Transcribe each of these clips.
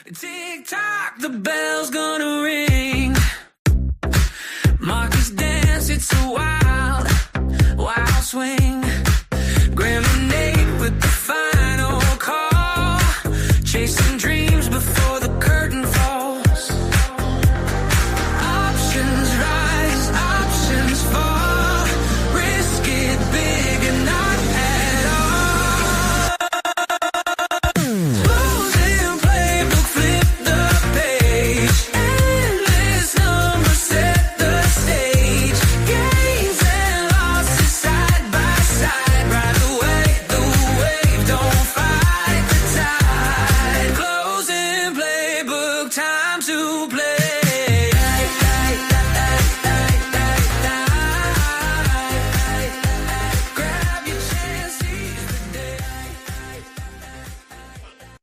Tick tock, the bell's gonna ring. Marcus dance, it's a wild, wild swing. Grenade with the final call. Chasing dreams before the curtain falls. Options rise, options fall. Risk it big and not at all. Closing playbook, flip the page. Endless numbers set the stage. Gains and losses side by side. Ride the wave, don't fight the tide. Closing playbook, time to play. Grab your chance, seize the day.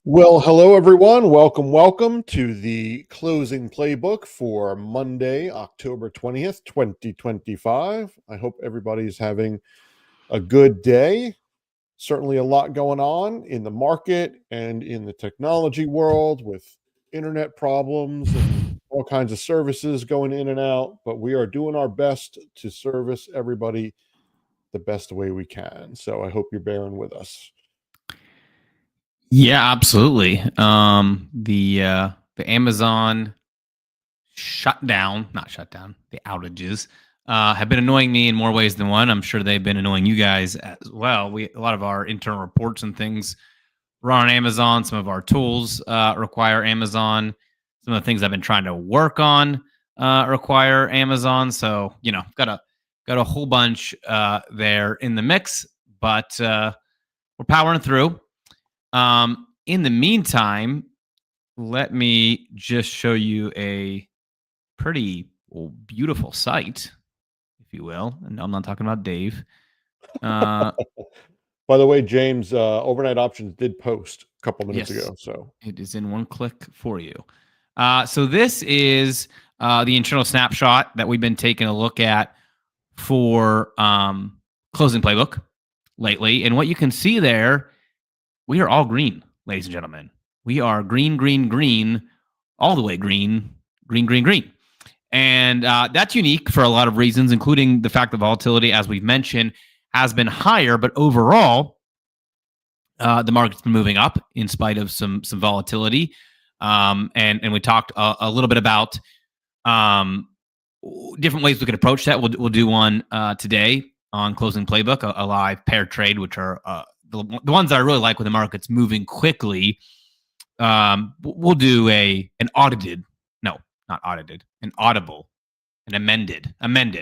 Well, hello everyone. Welcome to the closing playbook for Monday, October 20th, 2025. I hope everybody's having a good day. Certainly a lot going on in the market and in the technology world with internet problems and all kinds of services going in and out, but we are doing our best to service everybody the best way we can. So I hope you're bearing with us. Yeah, absolutely. The Amazon the outages have been annoying me in more ways than one. I'm sure they've been annoying you guys as well. A lot of our internal reports and things run on Amazon. Some of our tools require Amazon. Some of the things I've been trying to work on require Amazon. So, got a whole bunch there in the mix, but we're powering through. In the meantime, let me just show you a pretty beautiful site, if you will. And I'm not talking about Dave. By the way, James, Overnight Options did post a couple minutes ago. So it is in one click for you. So this is the internal snapshot that we've been taking a look at for closing playbook lately. And what you can see there, we are all green, ladies and gentlemen. We are green, all the way green. And that's unique for a lot of reasons, including the fact that volatility, as we've mentioned, has been higher. But overall, the market's been moving up in spite of some volatility. And we talked a little bit about different ways we could approach that. We'll do one today on closing playbook, a live pair trade, which are the ones that I really like when the market's moving quickly. We'll do an amended.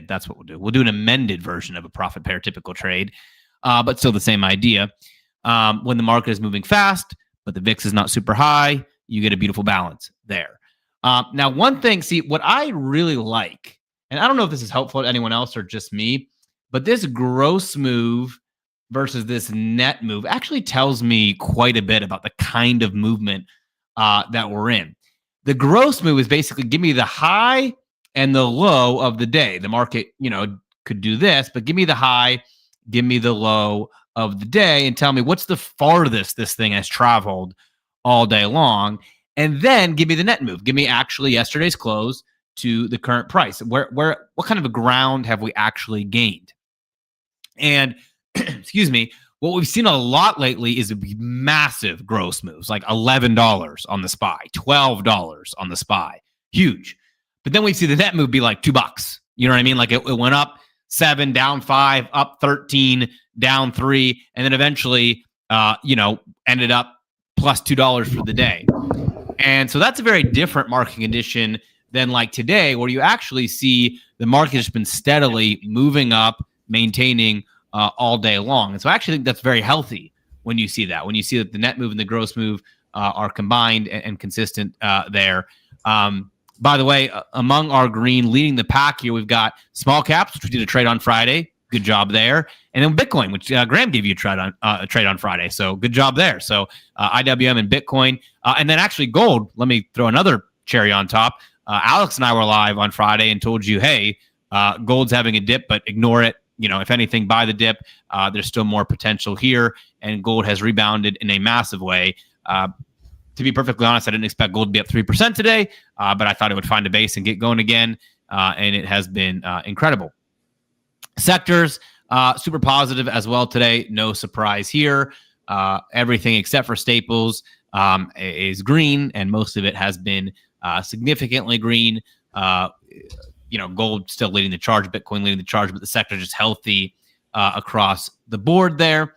That's what we'll do. We'll do an amended version of a profit pair typical trade, but still the same idea. When the market is moving fast, but the VIX is not super high, you get a beautiful balance there. Now, one thing, what I really like, and I don't know if this is helpful to anyone else or just me, but this gross move versus this net move actually tells me quite a bit about the kind of movement that we're in. The gross move is basically give me the high and the low of the day. The market, could do this, but give me the high, give me the low of the day, and tell me what's the farthest this thing has traveled all day long. And then give me the net move. Give me actually yesterday's close to the current price. What kind of a ground have we actually gained? And excuse me, what we've seen a lot lately is massive gross moves, like $11 on the SPY, $12 on the SPY, huge. But then we see the net move be like $2. You know what I mean? Like it went up 7, down 5, up 13, down 3, and then eventually, ended up plus $2 for the day. And so that's a very different market condition than like today, where you actually see the market has been steadily moving up, maintaining all day long. And so I actually think that's very healthy when you see that, the net move and the gross move are combined and consistent there. By the way, among our green leading the pack here, we've got small caps, which we did a trade on Friday. Good job there. And then Bitcoin, which Graham gave you a trade on Friday. So good job there. So IWM and Bitcoin. And then actually gold, let me throw another cherry on top. Alex and I were live on Friday and told you, hey, gold's having a dip, but ignore it. If anything, buy the dip. There's still more potential here. And gold has rebounded in a massive way. to be perfectly honest, I didn't expect gold to be up 3% today, but I thought it would find a base and get going again, and it has been incredible. Sectors, super positive as well today. No surprise here. Everything except for staples is green, and most of it has been significantly green. Gold still leading the charge, Bitcoin leading the charge, but the sector just healthy across the board there.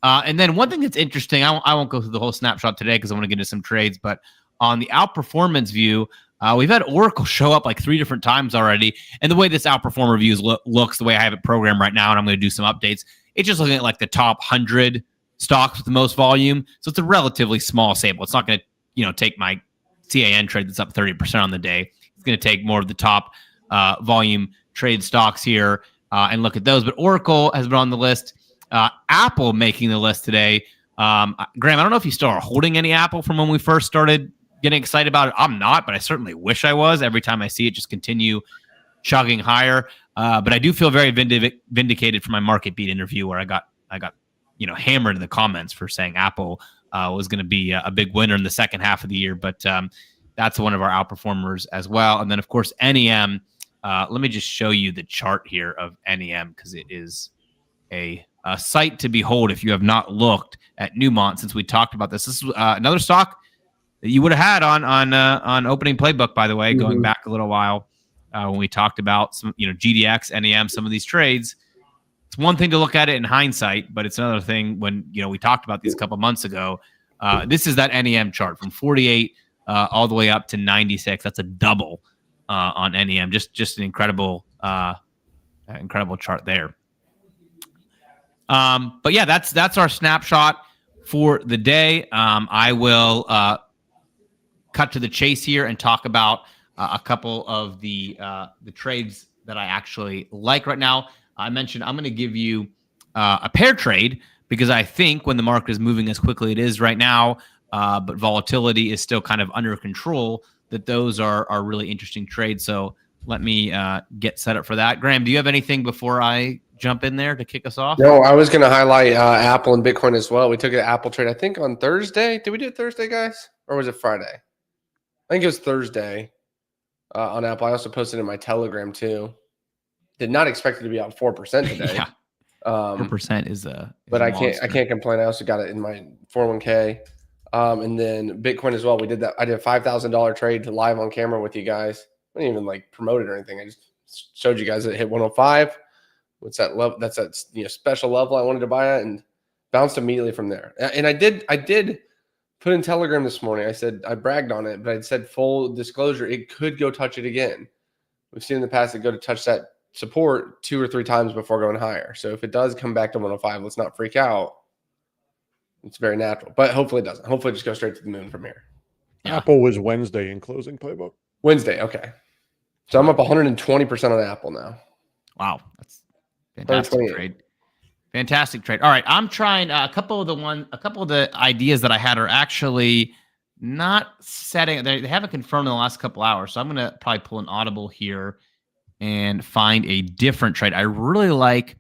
And then one thing that's interesting, I won't go through the whole snapshot today because I want to get into some trades, but on the outperformance view, we've had Oracle show up like 3 different times already. And the way this outperformer view looks, the way I have it programmed right now, and I'm going to do some updates, it's just looking at like the top 100 stocks with the most volume. So it's a relatively small sample. It's not going to, take my CAN trade that's up 30% on the day. It's going to take more of the top volume trade stocks here and look at those. But Oracle has been on the list. Apple making the list today. Graham, I don't know if you still are holding any Apple from when we first started getting excited about it. I'm not, but I certainly wish I was. Every time I see it just continue chugging higher. But I do feel very vindicated for my market beat interview where I got hammered in the comments for saying Apple was going to be a big winner in the second half of the year. But that's one of our outperformers as well. And then, of course, NEM. Let me just show you the chart here of NEM because it is a sight to behold if you have not looked at Newmont since we talked about this. This is another stock that you would have had on opening playbook, by the way, going back a little while when we talked about some, GDX, NEM, some of these trades. It's one thing to look at it in hindsight, but it's another thing when, we talked about these a couple months ago. This is that NEM chart from 48 all the way up to 96. That's a double on NEM. Just an incredible chart there. But yeah, that's our snapshot for the day. I will cut to the chase here and talk about a couple of the trades that I actually like right now. I mentioned I'm going to give you a pair trade because I think when the market is moving as quickly it is right now, but volatility is still kind of under control, that those are really interesting trades. So let me get set up for that. Graham, do you have anything before I jump in there to kick us off? No, I was going to highlight Apple and Bitcoin as well. We took an Apple trade, I think, on Thursday. Did we do it Thursday, guys? Or was it Friday? I think it was Thursday on Apple. I also posted in my Telegram, too. Did not expect it to be up 4% today. Yeah. 4% is a but I can't complain. I also got it in my 401k. And then Bitcoin as well. We did that. I did a $5,000 trade to live on camera with you guys. I didn't even promote it or anything. I just showed you guys it hit 105. What's that level? That's that special level I wanted to buy at, and bounced immediately from there. And I did put in Telegram this morning. I said I bragged on it, but I said full disclosure, it could go touch it again. We've seen in the past it go to touch that support 2 or 3 times before going higher. So if it does come back to 105, let's not freak out. It's very natural, but hopefully it doesn't. Hopefully it just goes straight to the moon from here. Yeah. Apple was Wednesday in closing playbook. Wednesday, okay. So I'm up 120% on Apple now. Wow, that's fantastic trade. Fantastic trade. All right, I'm trying a couple of the ideas that I had are actually not setting. They haven't confirmed in the last couple hours, so I'm gonna probably pull an audible here and find a different trade. I really like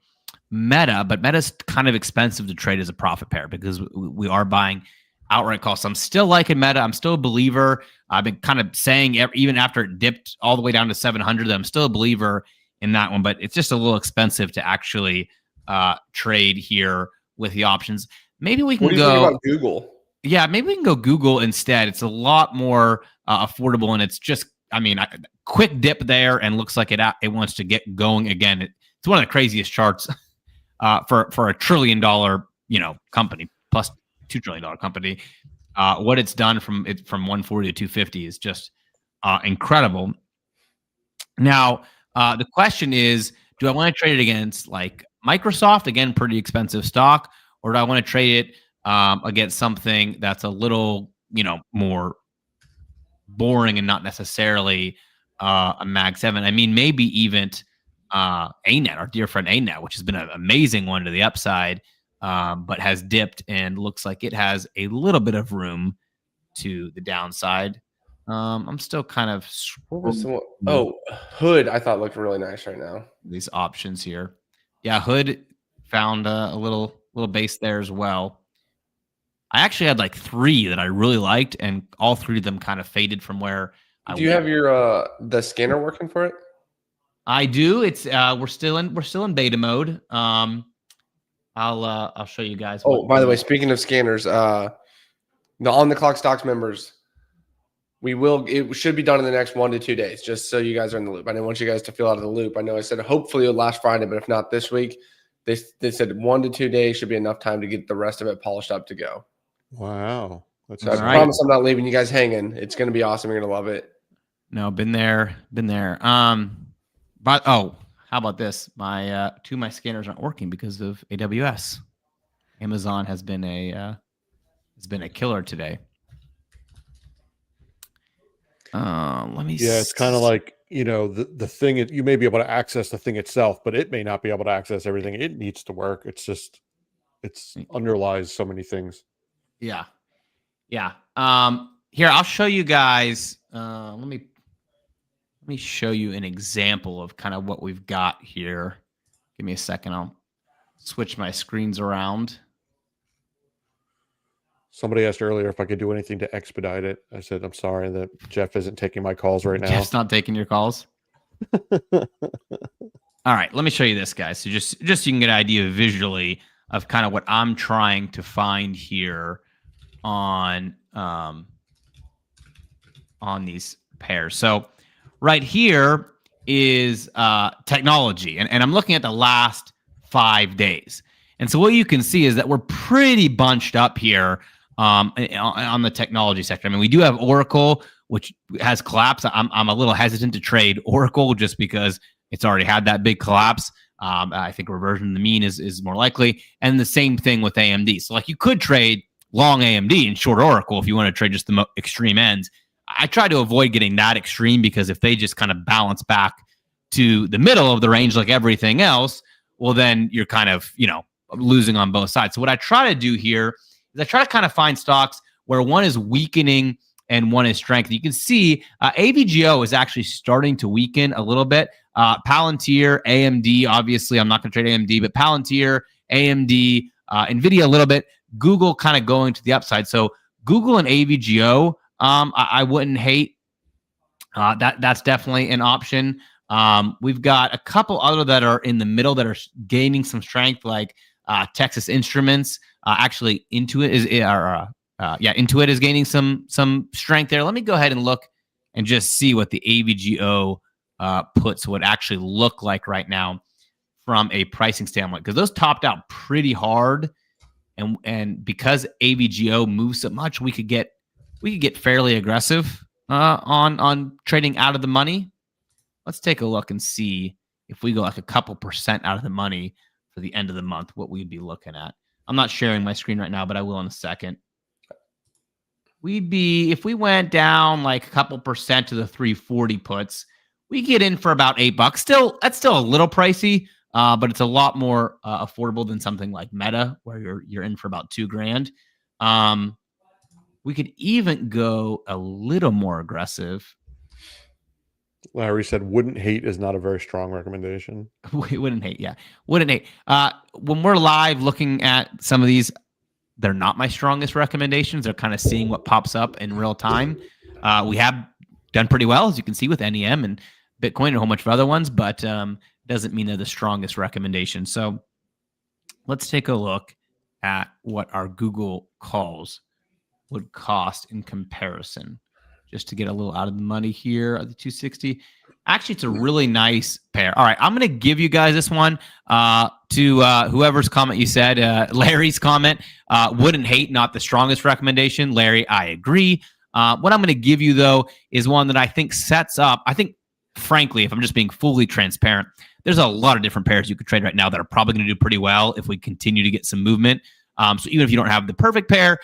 Meta, but Meta's kind of expensive to trade as a profit pair because we are buying outright calls. So I'm still liking Meta. I'm still a believer. I've been kind of saying even after it dipped all the way down to 700 that I'm still a believer in that one, but it's just a little expensive to actually trade here with the options. Maybe we can What do you think about Google? Yeah, maybe we can go Google instead. It's a lot more affordable, and it's just, quick dip there, and looks like it wants to get going again. It's one of the craziest charts for a $1 trillion company plus $2 trillion company. What it's done from 140 to 250 is just incredible. Now the question is, do I want to trade it against like Microsoft, again, pretty expensive stock, or do I want to trade it against something that's a little more boring and not necessarily a Mag 7? Maybe even ANET, our dear friend ANET, which has been an amazing one to the upside, but has dipped and looks like it has a little bit of room to the downside. I'm still kind of Hood. I thought looked really nice right now. These options here, yeah. Hood found a little base there as well. I actually had like 3 that I really liked, and all 3 of them kind of faded from where I Do you have your the scanner working for it? I do. It's we're still in beta mode. I'll show you guys. Oh, by the way, speaking of scanners, the on the clock stocks members, it should be done in the next 1 to 2 days, just so you guys are in the loop. I didn't want you guys to feel out of the loop. I know I said hopefully it'll last Friday, but if not this week, they said 1 to 2 days should be enough time to get the rest of it polished up to go. Wow. That's So I promise I'm not leaving you guys hanging. It's going to be awesome. You're going to love it. No, been there. But how about this? My 2 of my scanners aren't working because of AWS. Amazon has been a killer today. Let me. Yeah, it's kind of like, the thing. You may be able to access the thing itself, but it may not be able to access everything. It needs to work. It's underlies so many things. Yeah. Here, I'll show you guys. Let me show you an example of kind of what we've got here. Give me a second. I'll switch my screens around. Somebody asked earlier if I could do anything to expedite it. I said, I'm sorry that Jeff isn't taking my calls right now. Jeff's not taking your calls. All right, let me show you this, guys. So just so you can get an idea visually of kind of what I'm trying to find here on these pairs. So right here is technology, and I'm looking at the last 5 days. And so what you can see is that we're pretty bunched up here on the technology sector. I mean, we do have Oracle, which has collapsed. I'm a little hesitant to trade Oracle just because it's already had that big collapse. I think reversion to the mean is more likely. And the same thing with AMD. So like you could trade long AMD and short Oracle if you want to trade just the extreme ends. I try to avoid getting that extreme because if they just kind of balance back to the middle of the range like everything else, well, then you're kind of, losing on both sides. So what I try to do here is I try to kind of find stocks where one is weakening and one is strengthening. You can see AVGO is actually starting to weaken a little bit. Palantir, AMD, obviously I'm not going to trade AMD, but Palantir, AMD, NVIDIA a little bit, Google kind of going to the upside. So Google and AVGO, I wouldn't hate. That's definitely an option. We've got a couple other that are in the middle that are gaining some strength, like Texas Instruments. Actually, Intuit is gaining some strength there. Let me go ahead and look and just see what the AVGO puts would actually look like right now from a pricing standpoint, because those topped out pretty hard, and because AVGO moves so much, we could get fairly aggressive on trading out of the money. Let's take a look and see if we go like a couple % out of the money for the end of the month, what we'd be looking at. I'm not sharing my screen right now, but I will in a second. If we went down like a couple % to the 340 puts, we get in for about $8. That's still a little pricey, but it's a lot more affordable than something like Meta, where you're in for about $2,000. We could even go a little more aggressive. Larry said, wouldn't hate is not a very strong recommendation. We wouldn't hate. Yeah. Wouldn't hate. When we're live looking at some of these, they're not my strongest recommendations. They're kind of seeing what pops up in real time. We have done pretty well, as you can see, with NEM and Bitcoin and a whole bunch of other ones, but doesn't mean they're the strongest recommendation. So let's take a look at what our Google calls would cost in comparison, just to get a little out of the money here at the 260. Actually, it's a really nice pair. All right, I'm going to give you guys this one to whoever's comment you said. Larry's comment, wouldn't hate, not the strongest recommendation. Larry, I agree. What I'm going to give you, though, is one that I think sets up. I think, frankly, if I'm just being fully transparent, there's a lot of different pairs you could trade right now that are probably going to do pretty well if we continue to get some movement. So even if you don't have the perfect pair,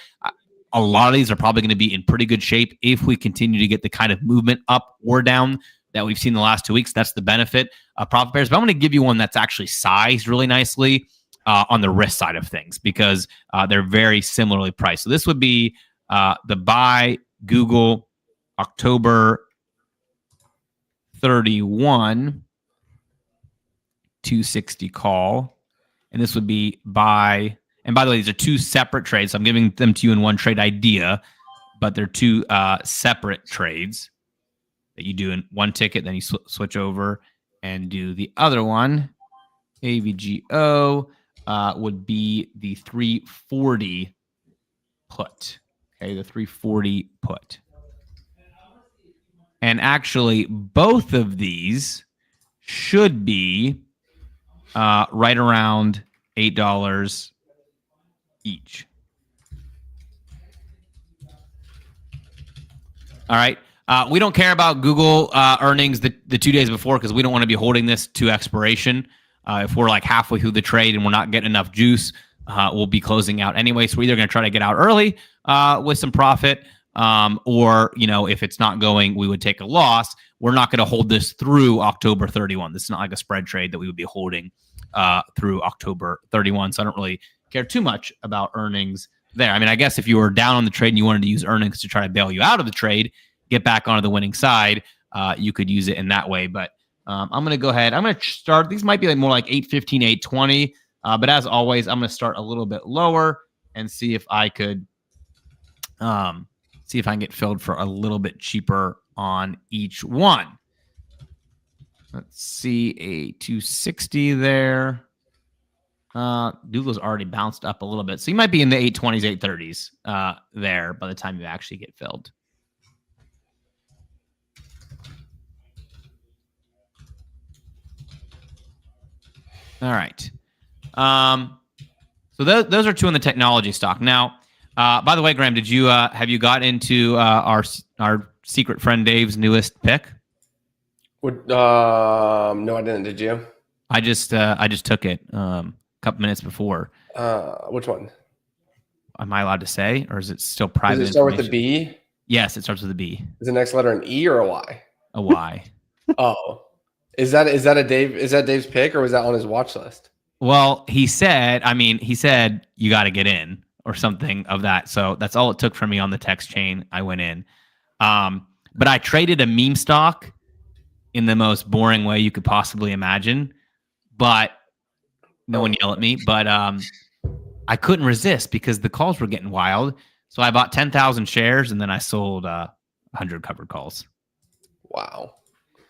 a lot of these are probably going to be in pretty good shape if we continue to get the kind of movement up or down that we've seen the last 2 weeks. That's the benefit of profit pairs. But I'm going to give you one that's actually sized really nicely on the risk side of things, because they're very similarly priced. So this would be the buy Google October 31 260 call. And this would be buy And by the way, these are two separate trades. So I'm giving them to you in one trade idea, but they're two separate trades that you do in one ticket. Then you switch over and do the other one. AVGO would be the 340 put. Okay, the 340 put. And actually, both of these should be right around $8 each. All right. We don't care about Google earnings the 2 days before because we don't want to be holding this to expiration. If we're like halfway through the trade and we're not getting enough juice, we'll be closing out anyway. So we're either going to try to get out early with some profit, or, you know, if it's not going, we would take a loss. We're not going to hold this through October 31. This is not like a spread trade that we would be holding through October 31. So I don't really care too much about earnings there. I mean, I guess if you were down on the trade and you wanted to use earnings to try to bail you out of the trade, get back onto the winning side, you could use it in that way. But I'm going to go ahead. I'm going to start. These might be like more like 815, 820. But as always, I'm going to start a little bit lower and see if I could get filled for a little bit cheaper on each one. Let's see, a 260 there. Google's already bounced up a little bit. So you might be in the 820s, 830s there by the time you actually get filled. All right. So those are two in the technology stock. Now, by the way, Graham, did you have you got into our secret friend Dave's newest pick? No, I didn't. Did you? I just took it a couple minutes before. Which one? Am I allowed to say, or is it still private? Does it start with the B? Yes, it starts with a B. Is the next letter an E or a Y? A Y. Oh, is that a Dave? Is that Dave's pick, or was that on his watch list? Well, he said you got to get in or something of that. So that's all it took for me on the text chain. I went in, but I traded a meme stock in the most boring way you could possibly imagine. But no one yell at me. But I couldn't resist because the calls were getting wild. So I bought 10,000 shares and then I sold 100 covered calls. Wow.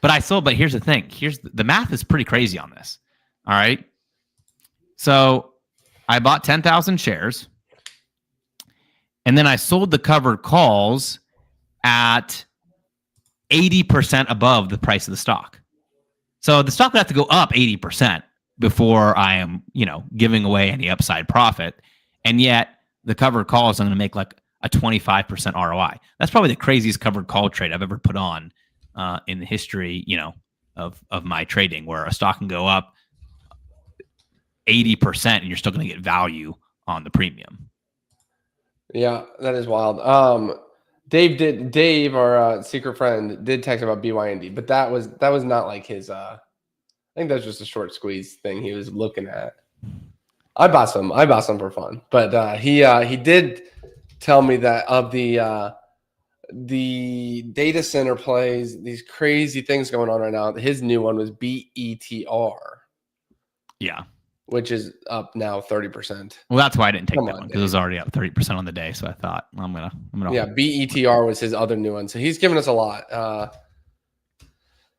But here's the thing. The math is pretty crazy on this. All right. So I bought 10,000 shares and then I sold the covered calls at 80% above the price of the stock. So the stock would have to go up 80% before I am, giving away any upside profit. And yet the covered calls, I'm going to make like a 25% ROI. That's probably the craziest covered call trade I've ever put on in the history, of my trading, where a stock can go up 80% and you're still going to get value on the premium. Yeah, that is wild. Dave, our secret friend, did text about BYND, but that was not like his. I think that's just a short squeeze thing he was looking at. I bought some for fun, but he did tell me that of the data center plays, these crazy things going on right now. His new one was BETR. Yeah. Which is up now 30%. Well, that's why I didn't take that one, because it was already up 30% on the day. So I thought I'm gonna. Yeah, BETR was his other new one. So he's giving us a lot. Of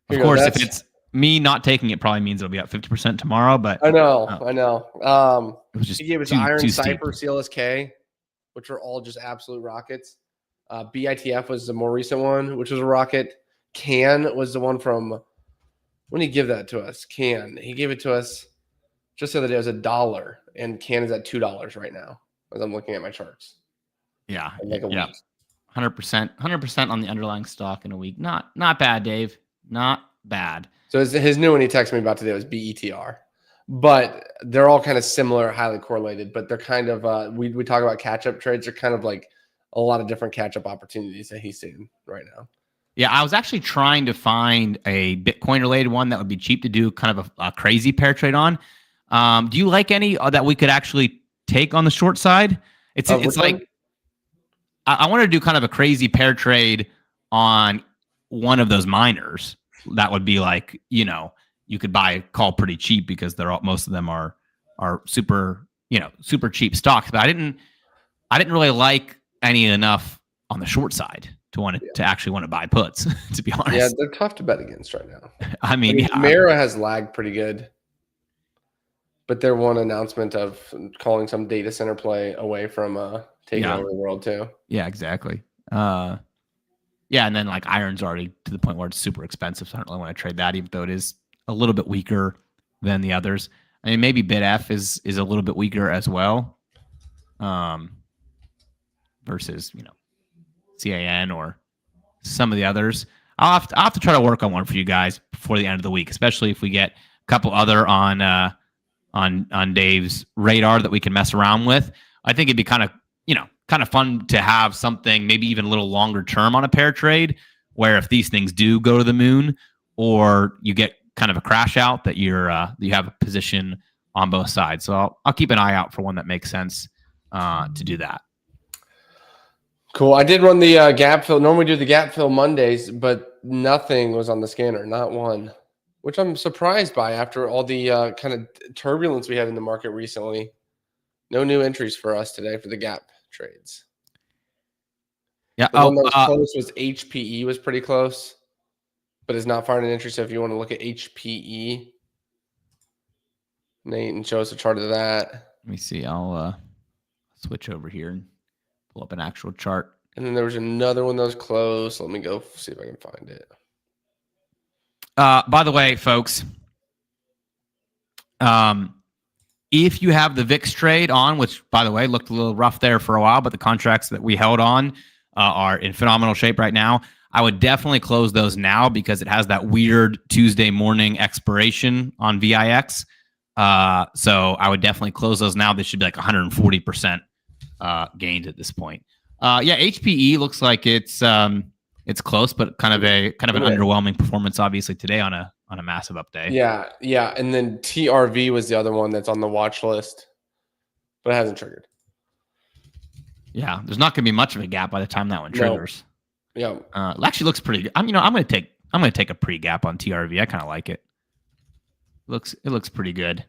course, if it's me not taking it, probably means it'll be up 50% tomorrow. But I know. It was just he gave us Iron, Cypher, CLSK, which are all just absolute rockets. BITF was the more recent one, which was a rocket. CAN was the one from. When did he give that to us? CAN. He gave it to us. Just the other day, it was $1, and CAN is at $2 right now, as I'm looking at my charts. Yeah, like a week. 100% on the underlying stock in a week. Not bad, Dave. Not bad. So his new one he texted me about today was BETR, but they're all kind of similar, highly correlated. But they're kind of we talk about catch-up trades. They're kind of like a lot of different catch-up opportunities that he's seeing right now. Yeah, I was actually trying to find a Bitcoin-related one that would be cheap to do kind of a crazy pair trade on. Do you like any that we could actually take on the short side? It's like I want to do kind of a crazy pair trade on one of those miners. That would be like, you could call pretty cheap because most of them are super super cheap stocks, but I didn't really like any enough on the short side to actually want to buy puts, to be honest. Yeah, they're tough to bet against right now. I mean, Mara has lagged pretty good, but their one announcement of calling some data center play away from taking over the world too. Yeah, exactly. And then like iron's already to the point where it's super expensive, so I don't really want to trade that, even though it is a little bit weaker than the others. I mean, maybe BitF is a little bit weaker as well, versus CAN or some of the others. I'll have to try to work on one for you guys before the end of the week, especially if we get a couple other on Dave's radar that we can mess around with. I think it'd be kind of fun to have something maybe even a little longer term on a pair trade, where if these things do go to the moon or you get kind of a crash out, that you have a position on both sides. So I'll keep an eye out for one that makes sense to do that. Cool. I did run the gap fill. Normally we do the gap fill Mondays, but nothing was on the scanner, not one, which I'm surprised by after all the kind of turbulence we had in the market recently. No new entries for us today for the gap trades. Yeah. The one that was close was HPE, was pretty close, but it's not firing an entry. So if you want to look at HPE, Nate, and show us a chart of that. Let me see. I'll switch over here and pull up an actual chart. And then there was another one that was close. Let me go see if I can find it. By the way, folks, if you have the VIX trade on, which, by the way, looked a little rough there for a while, but the contracts that we held on are in phenomenal shape right now, I would definitely close those now because it has that weird Tuesday morning expiration on VIX. So I would definitely close those now. They should be like 140% gained at this point. HPE looks like it's close, but kind of an underwhelming performance, obviously, today on a massive up day. Yeah. And then TRV was the other one that's on the watch list, but it hasn't triggered. Yeah, there's not going to be much of a gap by the time that one triggers. No. Yeah, it actually looks pretty good. I'm going to take a pre-gap on TRV. I kind of like it. It looks pretty good.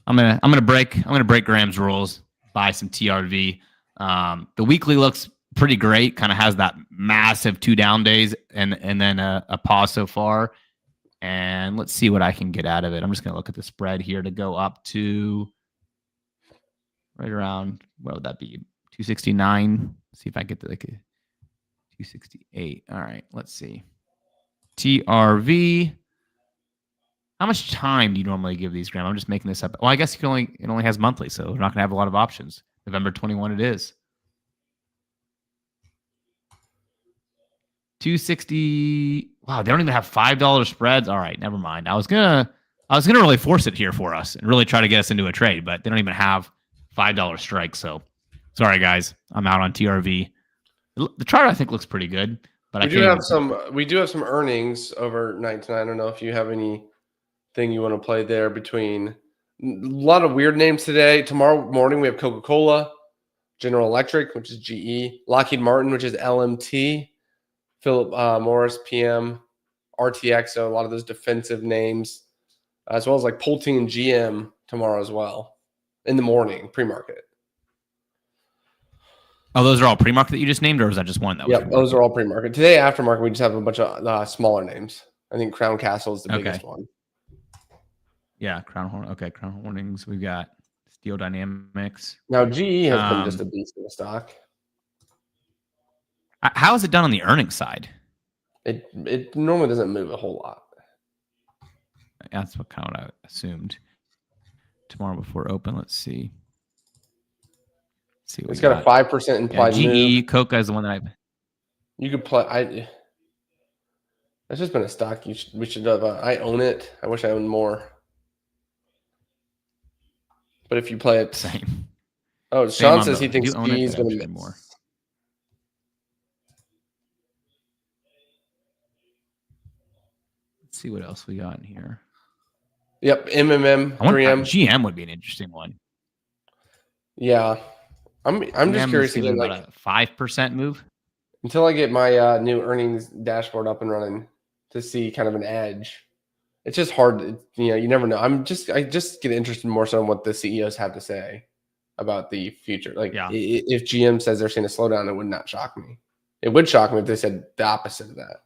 I'm gonna break Graham's rules. Buy some TRV. The weekly looks pretty great. Kind of has that massive 2 down days and then a pause so far. And let's see what I can get out of it. I'm just gonna look at the spread here to go up to right around, what would that be? 269. See if I get to like a 268. All right, let's see. TRV. How much time do you normally give these, Graham? I'm just making this up. Well, I guess it only has monthly, so we're not going to have a lot of options. November 21 it is. 260. Wow, they don't even have $5 spreads. All right, never mind. I was gonna really force it here for us and really try to get us into a trade, but they don't even have $5 strikes. So sorry, guys, I'm out on TRV. The chart I think looks pretty good, but we do have some earnings overnight tonight. I don't know if you have anything you want to play there between. A lot of weird names today. Tomorrow morning we have Coca-Cola, General Electric, which is GE, Lockheed Martin, which is LMT, Philip Morris, PM, RTX. So a lot of those defensive names, as well as like Pulte and GM tomorrow as well in the morning pre-market. Oh, those are all pre-market that you just named, or was that just one? Yeah, those are all pre-market. Today, aftermarket, we just have a bunch of smaller names. I think Crown Castle is the biggest one. Yeah, Crown Hornings. We've got Steel Dynamics. Now, GE has been just a beast in the stock. How is it done on the earnings side? It normally doesn't move a whole lot. That's what kind of I assumed. Tomorrow before open, let's see. It's got a 5% implied GE, move. Coca is the one that You could play. That's just been a stock we should have. I own it. I wish I owned more. But if you play it, same. Oh, Sean says he thinks he's going to miss more. Let's see what else we got in here. Yep, MMM, 3M. GM would be an interesting one. Yeah, I'm just curious to get like a 5% move until I get my new earnings dashboard up and running to see kind of an edge. It's just hard. You never know. I just get interested more so in what the CEOs have to say about the future. Like, Yeah. if GM says they're seeing a slowdown, it would not shock me. It would shock me if they said the opposite of that.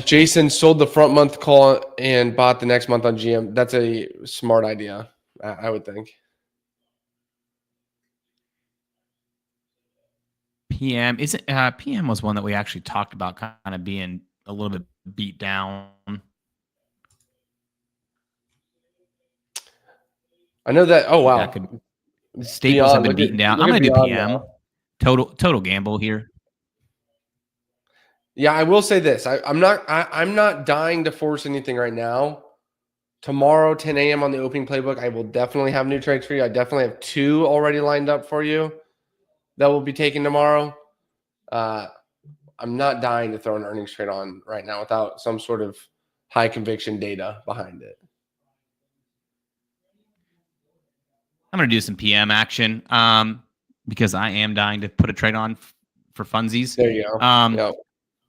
Jason sold the front month call and bought the next month on GM. That's a smart idea, I would think. PM isn't PM was one that we actually talked about kind of being a little bit beat down. I know that. Oh wow, Staples have been beaten down. I'm going to do PM. Now. Total gamble here. Yeah, I will say this. I'm not dying to force anything right now. Tomorrow, 10 a.m. on the opening playbook, I will definitely have new trades for you. I definitely have 2 already lined up for you that will be taken tomorrow. I'm not dying to throw an earnings trade on right now without some sort of high conviction data behind it. I'm going to do some PM action because I am dying to put a trade on for funsies. There you go. Yep.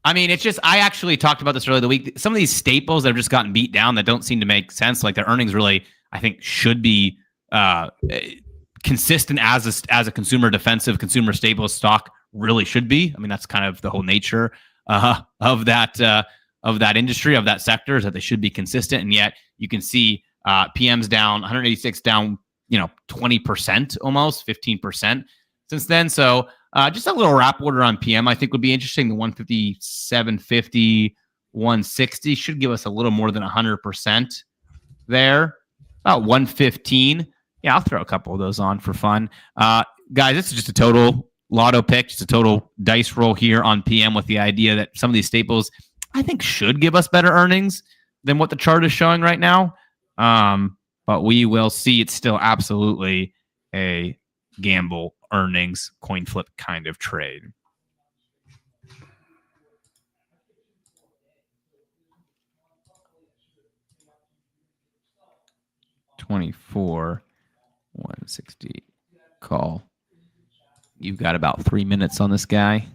I mean, it's just, I actually talked about this earlier the week. Some of these staples that have just gotten beat down that don't seem to make sense, like their earnings really, I think, should be consistent as a consumer defensive, consumer staples stock really should be. I mean, that's kind of the whole nature of that industry, of that sector, is that they should be consistent. And yet you can see PM's down 186, down 20%, almost 15% since then. So just a little wrap order on PM, I think, would be interesting. The 157.50, 160 should give us a little more than 100% there. About 115. Yeah, I'll throw a couple of those on for fun. Guys, this is just a total lotto pick, just a total dice roll here on PM with the idea that some of these staples, I think, should give us better earnings than what the chart is showing right now. But we will see. It's still absolutely a gamble, earnings, coin flip kind of trade. $24, 160 call. You've got about 3 minutes on this guy.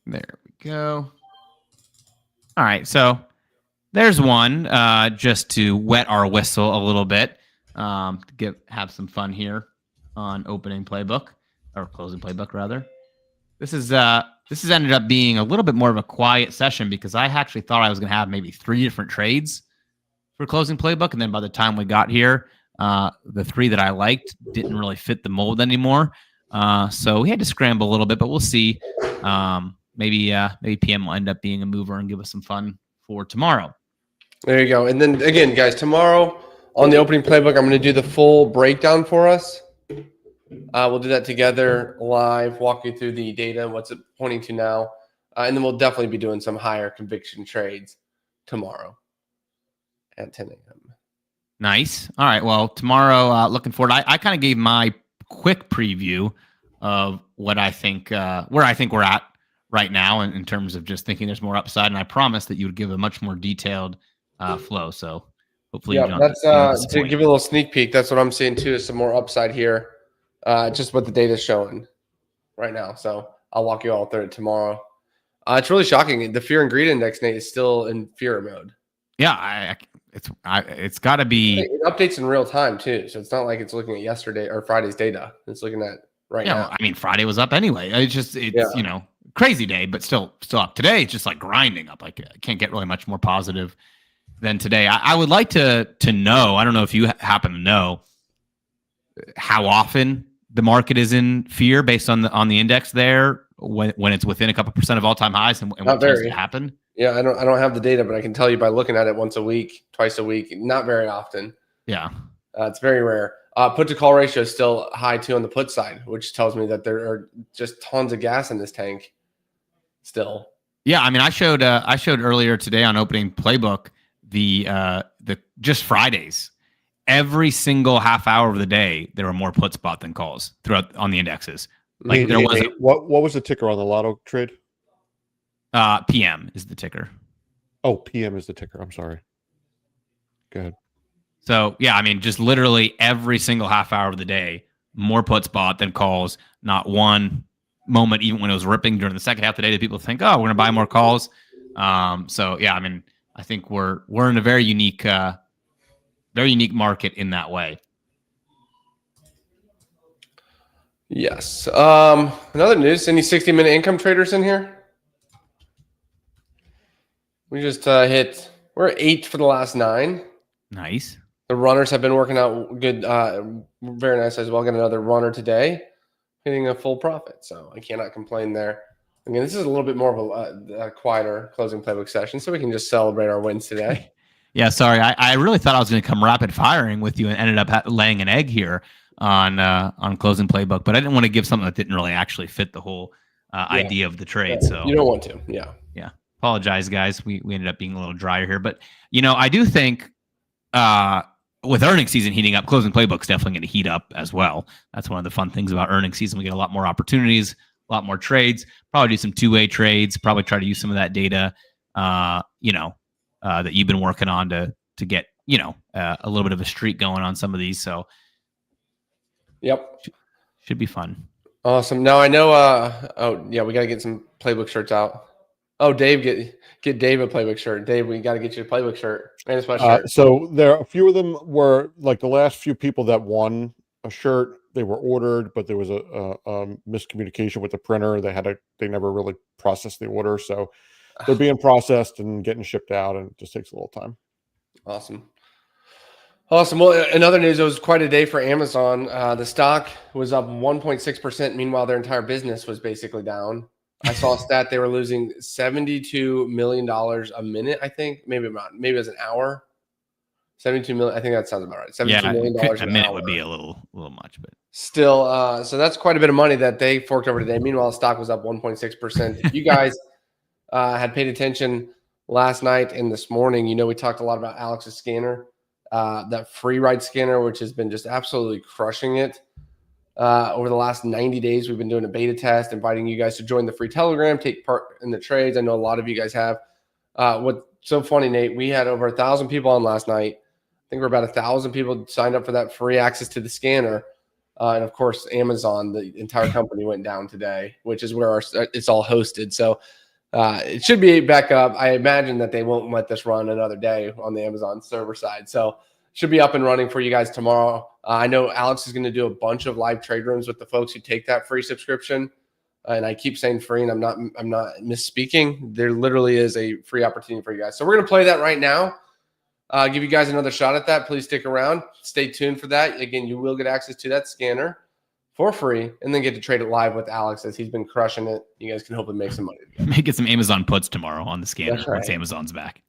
There we go. All right, so there's one just to wet our whistle a little bit, to have some fun here on opening playbook, or closing playbook rather. This has ended up being a little bit more of a quiet session because I actually thought I was going to have maybe 3 different trades for closing playbook, and then by the time we got here, the 3 that I liked didn't really fit the mold anymore. So we had to scramble a little bit, but we'll see. Maybe PM will end up being a mover and give us some fun for tomorrow. There you go. And then again, guys, tomorrow on the opening playbook, I'm going to do the full breakdown for us. We'll do that together live, walk you through the data, what's it pointing to now. And then we'll definitely be doing some higher conviction trades tomorrow at 10 a.m. Nice. All right. Well, tomorrow, looking forward. I kind of gave my quick preview of what I think, where I think we're at right now in terms of just thinking there's more upside. And I promised that you would give a much more detailed flow. So hopefully, yeah, that's to give you a little sneak peek. That's what I'm seeing too, is some more upside here. Just what the data is showing right now. So I'll walk you all through it tomorrow. It's really shocking. The fear and greed index, Nate, is still in fear mode. Yeah, it's got to be. It updates in real time too, so it's not like it's looking at yesterday or Friday's data. It's looking at right now. I mean, Friday was up anyway. It's crazy day, but still up. Today, it's just like grinding up. Like, I can't get really much more positive than today. I would like to know. I don't know if you happen to know how often the market is in fear based on the index there when it's within a couple % of all time highs and what tends to happen. Yeah, I don't have the data, but I can tell you by looking at it once a week, twice a week, not very often. Yeah. It's very rare. Put to call ratio is still high too on the put side, which tells me that there are just tons of gas in this tank still. Yeah, I mean, I showed earlier today on opening playbook the just Fridays. Every single half hour of the day, there were more puts bought than calls throughout on the indexes. Like there was what was the ticker on the lotto trade? PM is the ticker. Oh, PM is the ticker. I'm sorry. Go ahead. So yeah, I mean, just literally every single half hour of the day, more puts bought than calls. Not one moment, even when it was ripping during the second half of the day, that people think, oh, we're gonna buy more calls. So yeah, I mean, I think we're in a very unique market in that way. Yes. Another news. Any 60-minute income traders in here? We just we're 8 for the last 9. Nice. The runners have been working out good, very nice as well. Got another runner today, hitting a full profit. So I cannot complain there. Again, this is a little bit more of a quieter closing playbook session, so we can just celebrate our wins today. Yeah, sorry. I really thought I was going to come rapid firing with you and ended up laying an egg here on closing playbook, but I didn't want to give something that didn't really actually fit the whole idea of the trade. Yeah, so you don't want to. Yeah. Apologize, guys. We ended up being a little drier here, but I do think with earnings season heating up, closing playbook's definitely going to heat up as well. That's one of the fun things about earnings season. We get a lot more opportunities, a lot more trades. Probably do some two-way trades. Probably try to use some of that data, that you've been working on to get a little bit of a streak going on some of these. So, yep, should be fun. Awesome. Now I know. We got to get some playbook shirts out. Oh, Dave, get Dave a playbook shirt. Dave, we got to get you a playbook shirt and a sweatshirt. So there, a few of them were like the last few people that won a shirt. They were ordered, but there was a miscommunication with the printer. They never really processed the order, so they're being processed and getting shipped out, and it just takes a little time. Awesome. Well, in other news, it was quite a day for Amazon. The stock was up 1.6%. Meanwhile, their entire business was basically down. I saw a stat they were losing $72 million a minute, I think. Maybe it was an hour. 72 million. I think that sounds about right. $72 million a minute would be a little much, but still, so that's quite a bit of money that they forked over today. Meanwhile, the stock was up 1.6%. You guys had paid attention last night and this morning. We talked a lot about Alex's scanner, that free ride scanner, which has been just absolutely crushing it. Over the last 90 days, we've been doing a beta test, inviting you guys to join the free Telegram, take part in the trades. I know a lot of you guys have. What's so funny, Nate, we had over 1,000 people on last night. I think we're about 1,000 people signed up for that free access to the scanner. And of course, Amazon, the entire company went down today, which is where it's all hosted. So it should be back up. I imagine that they won't let this run another day on the Amazon server side. So should be up and running for you guys tomorrow. I know Alex is going to do a bunch of live trade rooms with the folks who take that free subscription. And I keep saying free, and I'm not misspeaking. There literally is a free opportunity for you guys. So we're going to play that right now. Give you guys another shot at that. Please stick around. Stay tuned for that. Again, you will get access to that scanner for free, and then get to trade it live with Alex as he's been crushing it. You guys can hopefully make some money together. May get some Amazon puts tomorrow on the scanner That's right. once Amazon's back.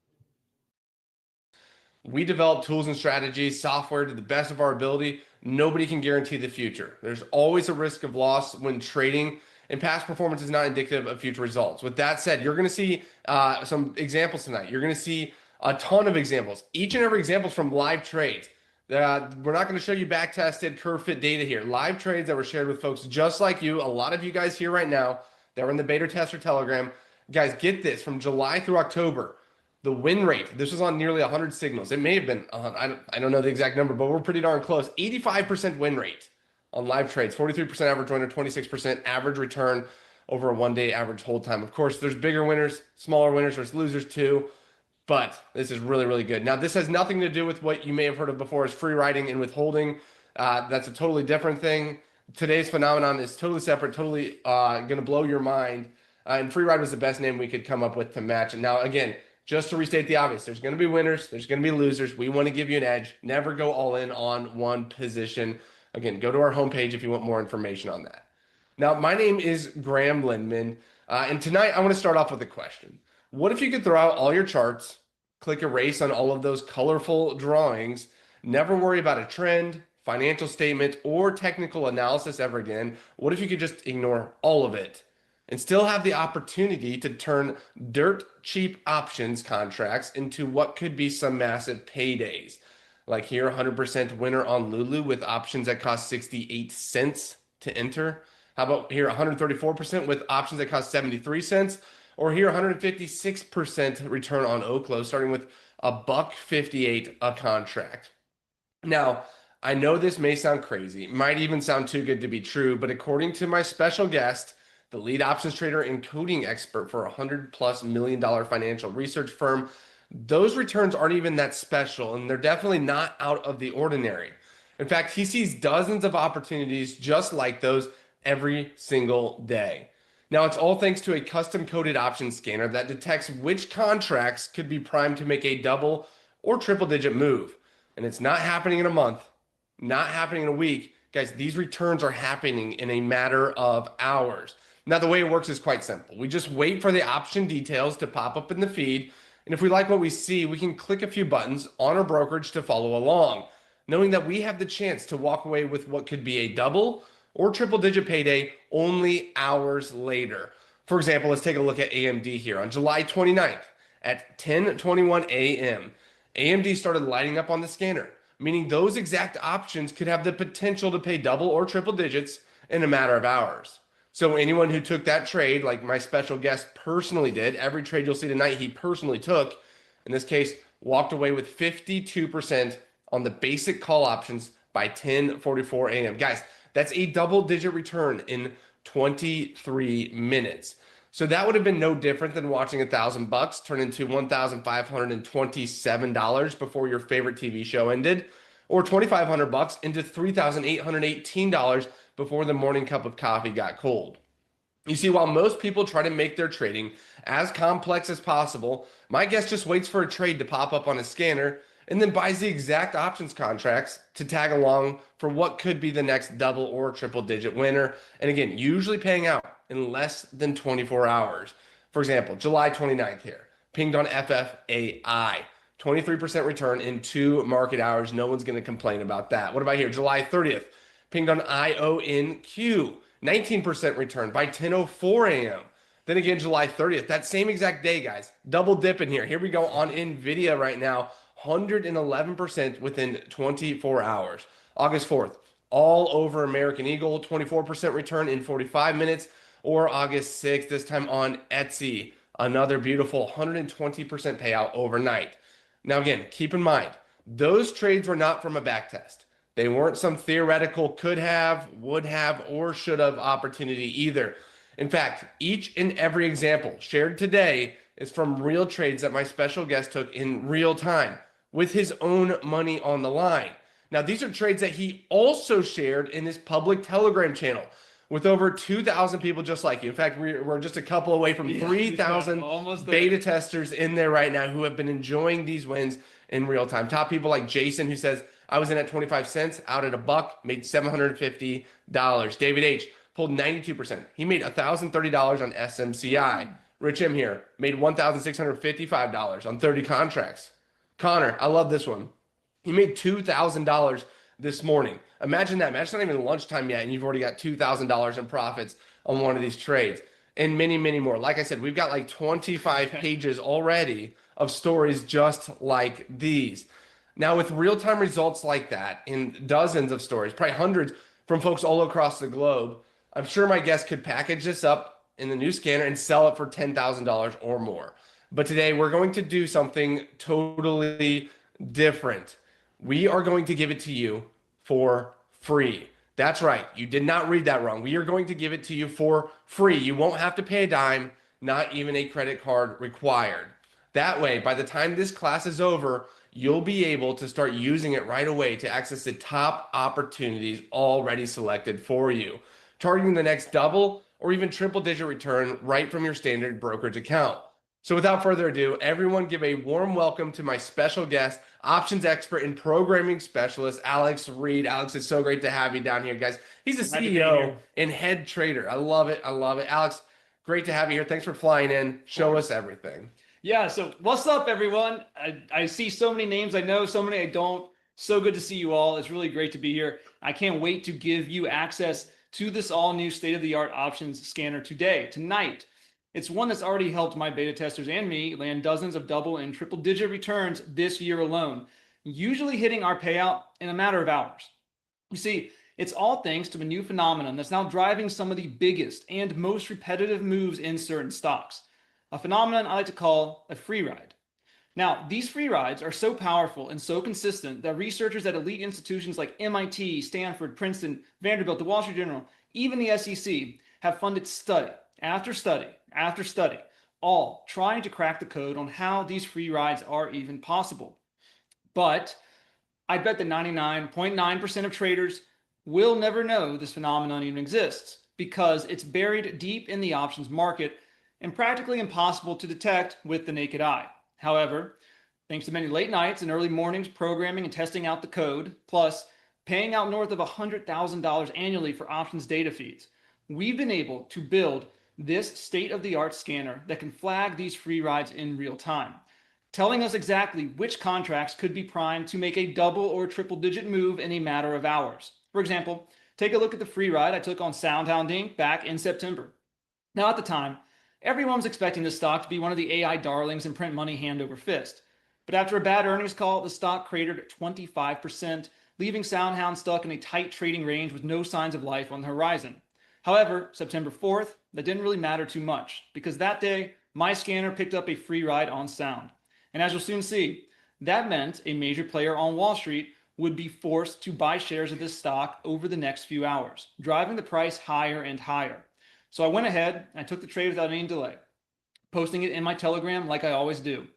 We develop tools and strategies, software to the best of our ability. Nobody can guarantee the future. There's always a risk of loss when trading, and past performance is not indicative of future results. With that said, you're going to see some examples tonight. You're going to see a ton of examples. Each and every example is from live trades. We're not going to show you back-tested curve fit data here. Live trades that were shared with folks just like you. A lot of you guys here right now that were in the beta tester Telegram. Guys, get this. From July through October, the win rate, this was on nearly 100 signals. It may have been, I don't know the exact number, but we're pretty darn close. 85% win rate on live trades, 43% average winner, 26% average return over a one-day average hold time. Of course, there's bigger winners, smaller winners, there's losers too, but this is really, really good. Now, this has nothing to do with what you may have heard of before as free riding and withholding. That's a totally different thing. Today's phenomenon is totally separate, totally going to blow your mind. And free ride was the best name we could come up with to match it. Now, again, just to restate the obvious, there's going to be winners, there's going to be losers. We want to give you an edge. Never go all in on one position. Again, go to our homepage if you want more information on that. Now, my name is Graham Lindman, and tonight I want to start off with a question. What if you could throw out all your charts, click erase on all of those colorful drawings, never worry about a trend, financial statement, or technical analysis ever again? What if you could just ignore all of it and still have the opportunity to turn dirt cheap options contracts into what could be some massive paydays? Like here, 100% winner on Lulu with options that cost 68 cents to enter. How about here, 134% with options that cost 73 cents? Or here, 156% return on Oklo, starting with $1.58 a contract. Now, I know this may sound crazy, might even sound too good to be true, but according to my special guest, the lead options trader and coding expert for a $100+ million financial research firm, those returns aren't even that special, and they're definitely not out of the ordinary. In fact, he sees dozens of opportunities just like those every single day. Now, it's all thanks to a custom coded option scanner that detects which contracts could be primed to make a double or triple digit move. And it's not happening in a month, not happening in a week. Guys, these returns are happening in a matter of hours. Now, the way it works is quite simple. We just wait for the option details to pop up in the feed. And if we like what we see, we can click a few buttons on our brokerage to follow along, knowing that we have the chance to walk away with what could be a double or triple digit payday only hours later. For example, let's take a look at AMD here. On July 29th at 10:21 a.m., AMD started lighting up on the scanner, meaning those exact options could have the potential to pay double or triple digits in a matter of hours. So anyone who took that trade, like my special guest personally did, every trade you'll see tonight, he personally took, in this case, walked away with 52% on the basic call options by 10:44 a.m. Guys, that's a double-digit return in 23 minutes. So that would have been no different than watching $1,000 turn into $1,527 before your favorite TV show ended, or $2,500 into $3,818 before the morning cup of coffee got cold. You see, while most people try to make their trading as complex as possible, my guest just waits for a trade to pop up on a scanner and then buys the exact options contracts to tag along for what could be the next double or triple digit winner. And again, usually paying out in less than 24 hours. For example, July 29th here, pinged on FFAI, 23% return in 2 market hours. No one's going to complain about that. What about here? July 30th, pinged on IONQ, 19% return by 10:04 a.m. Then again, July 30th, that same exact day, guys, double dip in here. Here we go on NVIDIA right now, 111% within 24 hours. August 4th, all over American Eagle, 24% return in 45 minutes. Or August 6th, this time on Etsy, another beautiful 120% payout overnight. Now again, keep in mind, those trades were not from a back test. They weren't some theoretical could have, would have, or should have opportunity either. In fact, each and every example shared today is from real trades that my special guest took in real time with his own money on the line. Now, these are trades that he also shared in his public Telegram channel with over 2,000 people just like you. In fact, we're just a couple away from 3,000 beta testers in there right now who have been enjoying these wins in real time. Top people like Jason, who says, I was in at 25 cents, out at $1, made $750. David H. pulled 92%. He made $1,030 on SMCI. Rich M here made $1,655 on 30 contracts. Connor, I love this one. He made $2,000 this morning. Imagine that. Imagine it's not even lunchtime yet, and you've already got $2,000 in profits on one of these trades, and many, many more. Like I said, we've got like 25 pages already of stories just like these. Now, with real-time results like that, in dozens of stories, probably hundreds from folks all across the globe, I'm sure my guest could package this up in the new scanner and sell it for $10,000 or more. But today, we're going to do something totally different. We are going to give it to you for free. That's right. You did not read that wrong. We are going to give it to you for free. You won't have to pay a dime, not even a credit card required. That way, by the time this class is over, you'll be able to start using it right away to access the top opportunities already selected for you, targeting the next double or even triple digit return right from your standard brokerage account. So without further ado, everyone give a warm welcome to my special guest, options expert and programming specialist, Alex Reed. Alex, it's so great to have you down here, guys. He's the CEO and head trader. I love it. I love it. Alex, great to have you here. Thanks for flying in. Show us everything. Yeah, so what's up, everyone? I see so many names I know, so many I don't. So good to see you all. It's really great to be here. I can't wait to give you access to this all-new state-of-the-art options scanner tonight. It's one that's already helped my beta testers and me land dozens of double and triple-digit returns this year alone, usually hitting our payout in a matter of hours. You see, it's all thanks to a new phenomenon that's now driving some of the biggest and most repetitive moves in certain stocks. A phenomenon I like to call a free ride. Now, these free rides are so powerful and so consistent that researchers at elite institutions like MIT, Stanford, Princeton, Vanderbilt, the Wall Street Journal, even the SEC have funded study after study after study, all trying to crack the code on how these free rides are even possible. But I bet that 99.9% of traders will never know this phenomenon even exists because it's buried deep in the options market and practically impossible to detect with the naked eye. However, thanks to many late nights and early mornings programming and testing out the code, plus paying out north of $100,000 annually for options data feeds, we've been able to build this state-of-the-art scanner that can flag these free rides in real time, telling us exactly which contracts could be primed to make a double or triple digit move in a matter of hours. For example, take a look at the free ride I took on SoundHound Inc. back in September. Now, at the time, everyone was expecting the stock to be one of the AI darlings and print money hand over fist. But after a bad earnings call, the stock cratered 25%, leaving SoundHound stuck in a tight trading range with no signs of life on the horizon. However, September 4th, that didn't really matter too much because that day, my scanner picked up a free ride on Sound. And as you'll soon see, that meant a major player on Wall Street would be forced to buy shares of this stock over the next few hours, driving the price higher and higher. So I went ahead and I took the trade without any delay, posting it in my Telegram like I always do.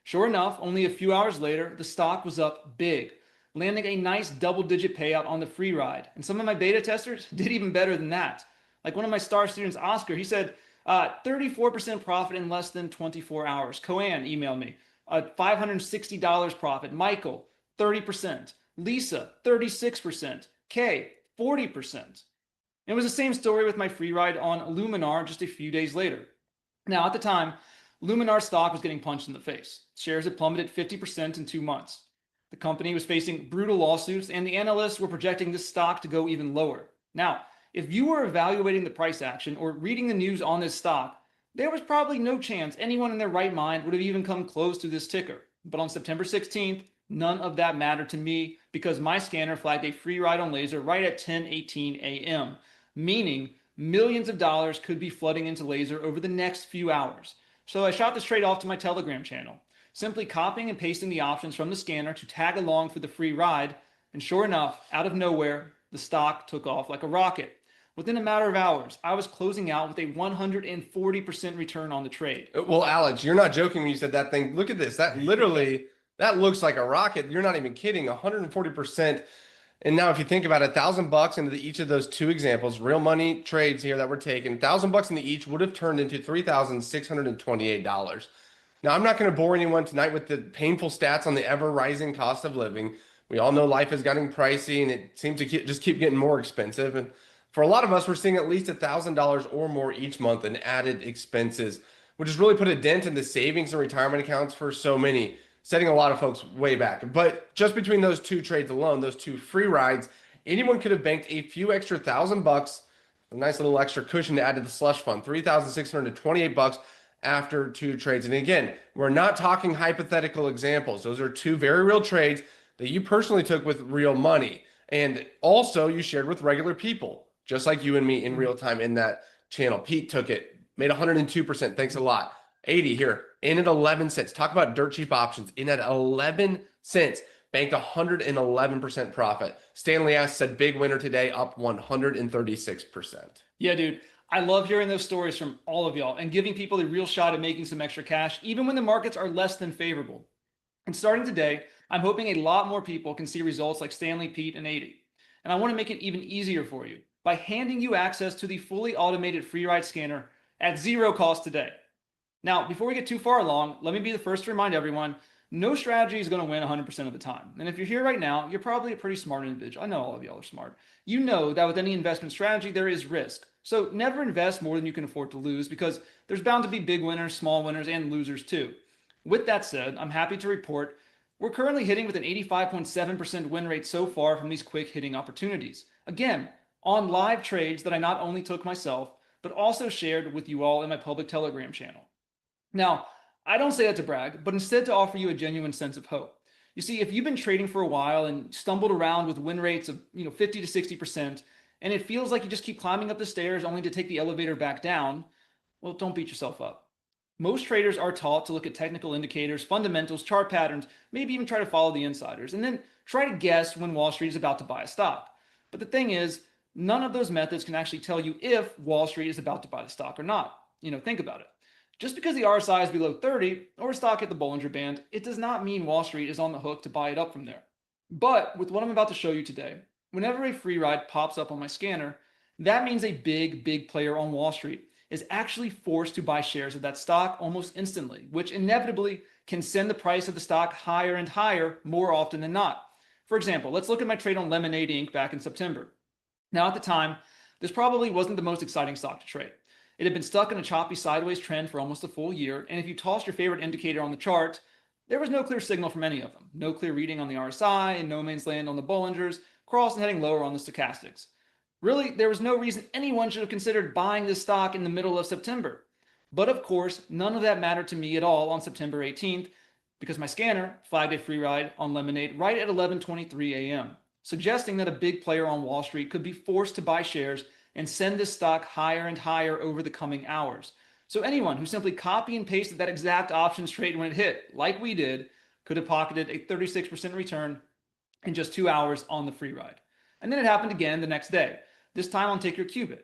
Sure enough, only a few hours later, the stock was up big, landing a nice double-digit payout on the free ride. And some of my beta testers did even better than that. Like one of my star students, Oscar, he said 34% profit in less than 24 hours. Coan emailed me, $560 profit. Michael, 30%. Lisa, 36%. Kay, 40%. It was the same story with my free ride on Luminar just a few days later. Now, at the time, Luminar stock was getting punched in the face. Shares had plummeted 50% in 2 months. The company was facing brutal lawsuits, and the analysts were projecting this stock to go even lower. Now, if you were evaluating the price action or reading the news on this stock, there was probably no chance anyone in their right mind would have even come close to this ticker. But on September 16th, none of that mattered to me because my scanner flagged a free ride on Laser right at 10:18 a.m., meaning millions of dollars could be flooding into Laser over the next few hours. So I shot this trade off to my Telegram channel, simply copying and pasting the options from the scanner to tag along for the free ride. And sure enough, out of nowhere, the stock took off like a rocket. Within a matter of hours, I was closing out with a 140% return on the trade. Well, Alex, you're not joking when you said that thing. Look at this. That literally, that looks like a rocket. You're not even kidding. 140%. And now if you think about it, $1,000 into each of those two examples, real money trades here that were taken, $1,000 into each would have turned into $3,628. Now, I'm not going to bore anyone tonight with the painful stats on the ever rising cost of living. We all know life is getting pricey and it seems to just keep getting more expensive. And for a lot of us, we're seeing at least $1,000 or more each month in added expenses, which has really put a dent in the savings and retirement accounts for so many, setting a lot of folks way back. But just between those two trades alone, those two free rides, anyone could have banked a few extra $1,000, a nice little extra cushion to add to the slush fund, $3,628 after two trades. And again, we're not talking hypothetical examples. Those are two very real trades that you personally took with real money. And also you shared with regular people, just like you and me in real time in that channel. Pete took it, made 102%. Thanks a lot. 80 here, in at 11 cents. Talk about dirt cheap options. In at 11 cents, banked 111% profit. Stanley S said big winner today, up 136%. Yeah, dude. I love hearing those stories from all of y'all and giving people a real shot at making some extra cash, even when the markets are less than favorable. And starting today, I'm hoping a lot more people can see results like Stanley, Pete, and 80. And I want to make it even easier for you by handing you access to the fully automated free ride scanner at zero cost today. Now, before we get too far along, let me be the first to remind everyone, no strategy is going to win 100% of the time. And if you're here right now, you're probably a pretty smart individual. I know all of y'all are smart. You know that with any investment strategy, there is risk. So never invest more than you can afford to lose because there's bound to be big winners, small winners, and losers too. With that said, I'm happy to report we're currently hitting with an 85.7% win rate so far from these quick hitting opportunities. Again, on live trades that I not only took myself, but also shared with you all in my public Telegram channel. Now, I don't say that to brag, but instead to offer you a genuine sense of hope. You see, if you've been trading for a while and stumbled around with win rates of 50 to 60%, and it feels like you just keep climbing up the stairs only to take the elevator back down, well, don't beat yourself up. Most traders are taught to look at technical indicators, fundamentals, chart patterns, maybe even try to follow the insiders, and then try to guess when Wall Street is about to buy a stock. But the thing is, none of those methods can actually tell you if Wall Street is about to buy the stock or not. Think about it. Just because the RSI is below 30 or a stock at the Bollinger Band, it does not mean Wall Street is on the hook to buy it up from there. But with what I'm about to show you today, whenever a free ride pops up on my scanner, that means a big player on Wall Street is actually forced to buy shares of that stock almost instantly, which inevitably can send the price of the stock higher and higher more often than not. For example, let's look at my trade on Lemonade Inc. back in September. Now, at the time, this probably wasn't the most exciting stock to trade. It had been stuck in a choppy sideways trend for almost a full year, and if you tossed your favorite indicator on the chart, there was no clear signal from any of them. No clear reading on the RSI, and no man's land on the Bollingers, cross and heading lower on the stochastics. Really, there was no reason anyone should have considered buying this stock in the middle of September. But of course, none of that mattered to me at all on September 18th because my scanner flagged a free ride on Lemonade right at 11:23 a.m., suggesting that a big player on Wall Street could be forced to buy shares and send this stock higher and higher over the coming hours. So anyone who simply copy and pasted that exact options trade when it hit, like we did, could have pocketed a 36% return in just 2 hours on the free ride. And then it happened again the next day, this time on Take Your Qubit.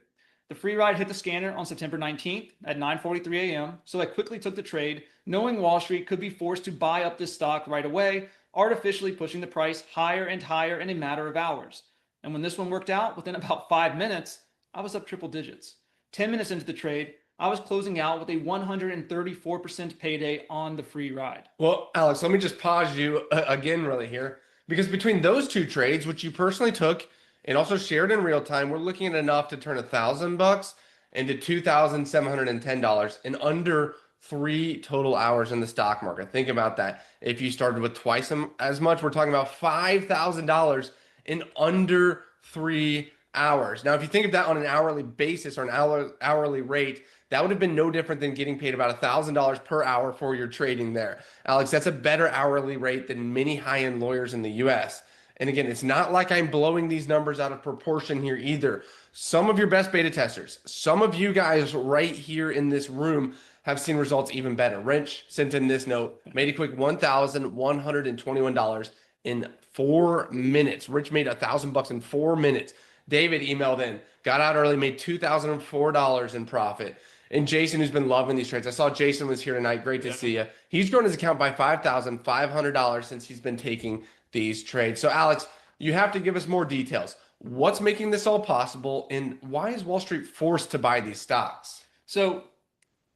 The free ride hit the scanner on September 19th at 9:43 a.m., so I quickly took the trade, knowing Wall Street could be forced to buy up this stock right away, artificially pushing the price higher and higher in a matter of hours. And when this one worked out, within about 5 minutes, I was up triple digits. 10 minutes into the trade, I was closing out with a 134% payday on the free ride. Well, Alex, let me just pause you again really here, because between those two trades, which you personally took and also shared in real time, we're looking at enough to turn $1,000 into $2,710 in under 3 total hours in the stock market. Think about that. If you started with twice as much, we're talking about $5,000 in under 3 hours. Now, if you think of that on an hourly basis or an hourly rate, that would have been no different than getting paid about $1,000 per hour for your trading there. Alex, that's a better hourly rate than many high-end lawyers in the US. And again, it's not like I'm blowing these numbers out of proportion here either. Some of your best beta testers, some of you guys right here in this room have seen results even better. Wrench sent in this note, made a quick $1,121 in 4 minutes. Rich made $1,000 in 4 minutes. David emailed in, got out early, made $2,004 in profit. And Jason, who's been loving these trades. I saw Jason was here tonight. Great to see you. He's grown his account by $5,500 since he's been taking these trades. So Alex, you have to give us more details. What's making this all possible, and why is Wall Street forced to buy these stocks? So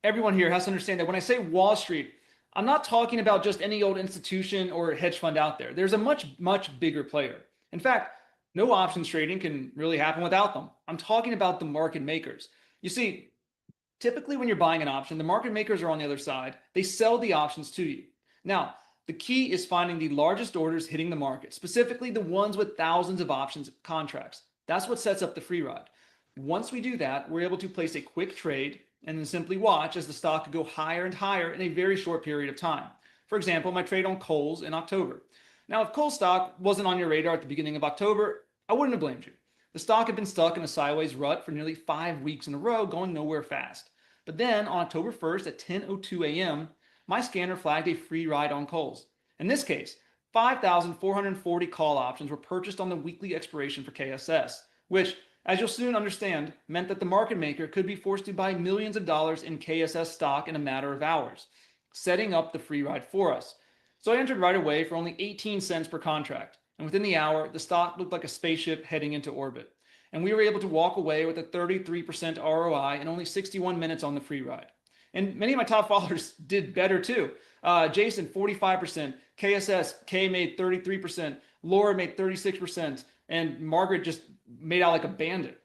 everyone here has to understand that when I say Wall Street, I'm not talking about just any old institution or hedge fund out there. There's a much bigger player. In fact, no options trading can really happen without them. I'm talking about the market makers. You see, typically when you're buying an option, the market makers are on the other side. They sell the options to you. Now, the key is finding the largest orders hitting the market, specifically the ones with thousands of options contracts. That's what sets up the free ride. Once we do that, we're able to place a quick trade and then simply watch as the stock could go higher and higher in a very short period of time. For example, my trade on Kohl's in October. Now, if Kohl's stock wasn't on your radar at the beginning of October, I wouldn't have blamed you. The stock had been stuck in a sideways rut for nearly 5 weeks in a row, going nowhere fast. But then on October 1st at 10:02 a.m., my scanner flagged a free ride on Kohl's. In this case, 5,440 call options were purchased on the weekly expiration for KSS, which, as you'll soon understand, meant that the market maker could be forced to buy millions of dollars in KSS stock in a matter of hours, setting up the free ride for us. So I entered right away for only 18 cents per contract. And within the hour, the stock looked like a spaceship heading into orbit. And we were able to walk away with a 33% ROI in only 61 minutes on the free ride. And many of my top followers did better too. Jason, 45%. KSS, Kay made 33%. Laura made 36%. And Margaret just made out like a bandit.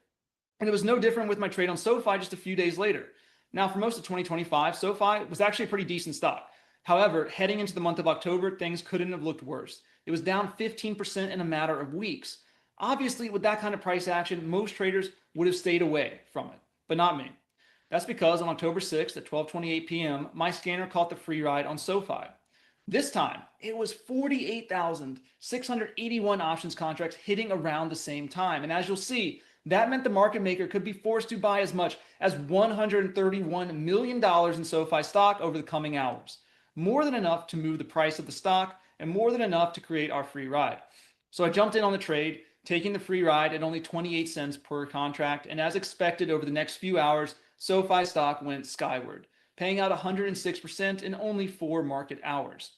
And it was no different with my trade on SoFi just a few days later. Now, for most of 2025, SoFi was actually a pretty decent stock. However, heading into the month of October, things couldn't have looked worse. It was down 15% in a matter of weeks. Obviously, with that kind of price action, most traders would have stayed away from it, but not me. That's because on October 6th at 12:28 p.m., my scanner caught the free ride on SoFi. This time, it was 48,681 options contracts hitting around the same time. And as you'll see, That meant the market maker could be forced to buy as much as $131 million in SoFi stock over the coming hours. More than enough to move the price of the stock and more than enough to create our free ride. So I jumped in on the trade, taking the free ride at only 28 cents per contract. And as expected, over the next few hours, SoFi stock went skyward, paying out 106% in only 4 market hours.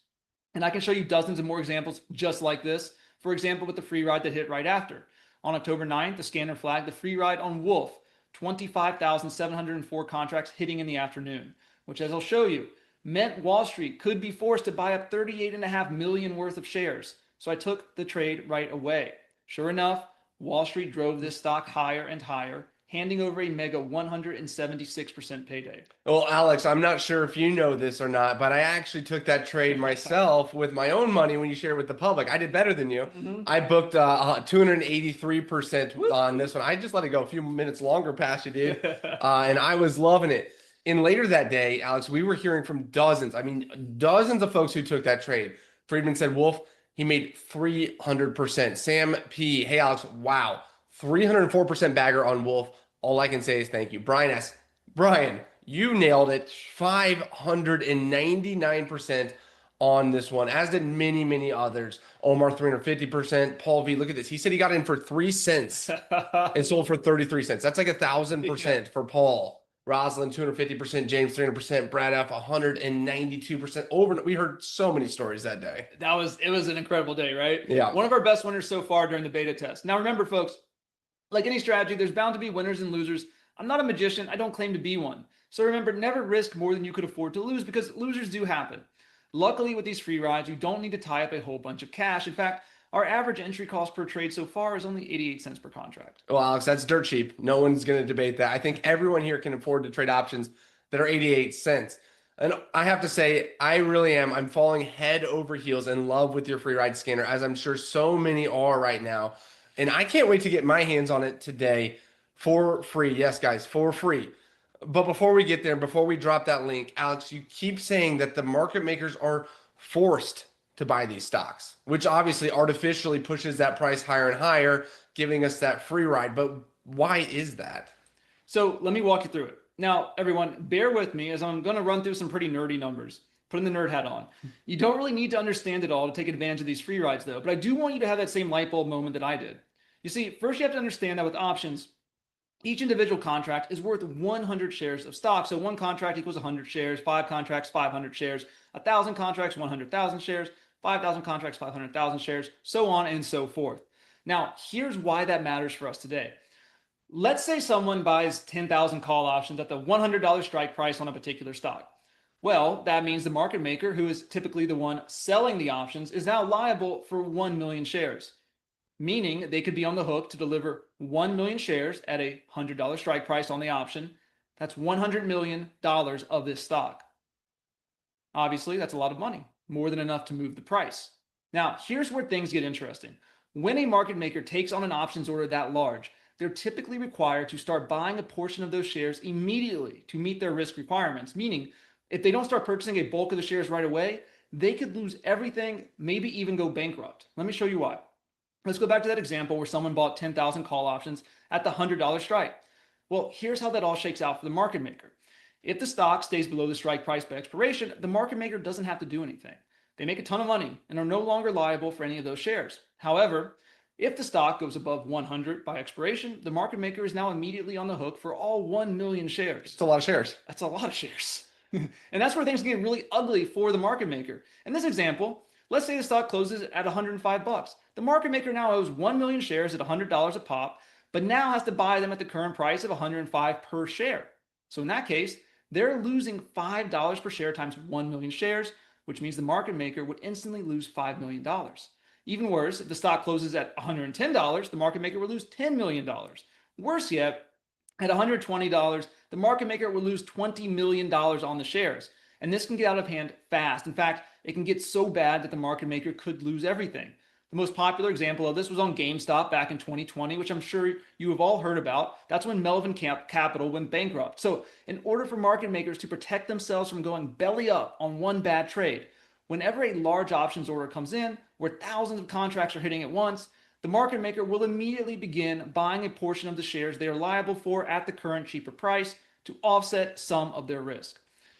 And I can show you dozens of more examples just like this. For example, with the free ride that hit right after. On October 9th, the scanner flagged the free ride on Wolf, 25,704 contracts hitting in the afternoon, which, as I'll show you, meant Wall Street could be forced to buy up 38.5 million worth of shares. So I took the trade right away. Sure enough, Wall Street drove this stock higher and higher, handing over a mega 176% payday. Well, Alex, I'm not sure if you know this or not, but I actually took that trade myself with my own money when you shared with the public. I did better than you. I booked 283% on this one. I just let it go a few minutes longer past you, dude. And I was loving it. And later that day, Alex, we were hearing from dozens of folks who took that trade. Friedman said, Wolf, he made 300%. Sam P, hey, Alex, wow. 304% bagger on Wolf. All I can say is thank you. Brian S. Brian, you nailed it. 599% on this one, as did many, many others. Omar, 350%. Paul V, look at this. He said he got in for 3 cents and sold for 33 cents. That's like 1,000% for Paul. Rosalind, 250%. James, 300%. Brad F, 192%. We heard so many stories that day. It was an incredible day, right? Yeah. One of our best winners so far during the beta test. Now, remember, folks, like any strategy, there's bound to be winners and losers. I'm not a magician. I don't claim to be one. So remember, never risk more than you could afford to lose, because losers do happen. Luckily, with these free rides, you don't need to tie up a whole bunch of cash. In fact, our average entry cost per trade so far is only 88 cents per contract. Well, Alex, that's dirt cheap. No one's going to debate that. I think everyone here can afford to trade options that are 88 cents. And I have to say, I really am. I'm falling head over heels in love with your free ride scanner, as I'm sure so many are right now. And I can't wait to get my hands on it today for free. Yes, guys, for free. But before we get there, before we drop that link, Alex, you keep saying that the market makers are forced to buy these stocks, which obviously artificially pushes that price higher and higher, giving us that free ride. But why is that? So let me walk you through it. Now, everyone, bear with me as I'm going to run through some pretty nerdy numbers. Putting the nerd hat on. You don't really need to understand it all to take advantage of these free rides, though. But I do want you to have that same light bulb moment that I did. You see, first you have to understand that with options, each individual contract is worth 100 shares of stock. So one contract equals 100 shares, 5 contracts, 500 shares, 1,000 contracts, 100,000 shares, 5,000 contracts, 500,000 shares, so on and so forth. Now, here's why that matters for us today. Let's say someone buys 10,000 call options at the $100 strike price on a particular stock. Well, that means the market maker, who is typically the one selling the options, is now liable for 1 million shares, meaning they could be on the hook to deliver 1 million shares at a $100 strike price on the option. That's $100 million of this stock. Obviously, that's a lot of money, more than enough to move the price. Now, here's where things get interesting. When a market maker takes on an options order that large, they're typically required to start buying a portion of those shares immediately to meet their risk requirements, meaning if they don't start purchasing a bulk of the shares right away, they could lose everything, maybe even go bankrupt. Let me show you why. Let's go back to that example where someone bought 10,000 call options at the $100 strike. Well, here's how that all shakes out for the market maker. If the stock stays below the strike price by expiration, the market maker doesn't have to do anything. They make a ton of money and are no longer liable for any of those shares. However, if the stock goes above 100 by expiration, the market maker is now immediately on the hook for all 1 million shares. It's a lot of shares. That's a lot of shares. And that's where things get really ugly for the market maker. In this example, let's say the stock closes at $105. The market maker now owes 1 million shares at $100 a pop, but now has to buy them at the current price of $105 per share. So in that case, they're losing $5 per share times 1 million shares, which means the market maker would instantly lose $5 million. Even worse, if the stock closes at $110, the market maker would lose $10 million. Worse yet, at $120, the market maker will lose $20 million on the shares. And this can get out of hand fast. In fact, it can get so bad that the market maker could lose everything. The most popular example of this was on GameStop back in 2020, which I'm sure you have all heard about. That's when Melvin Capital went bankrupt. So in order for market makers to protect themselves from going belly up on one bad trade, whenever a large options order comes in where thousands of contracts are hitting at once, the the market maker will immediately begin buying a portion of the shares they are liable for at the current cheaper price to offset some of their risk.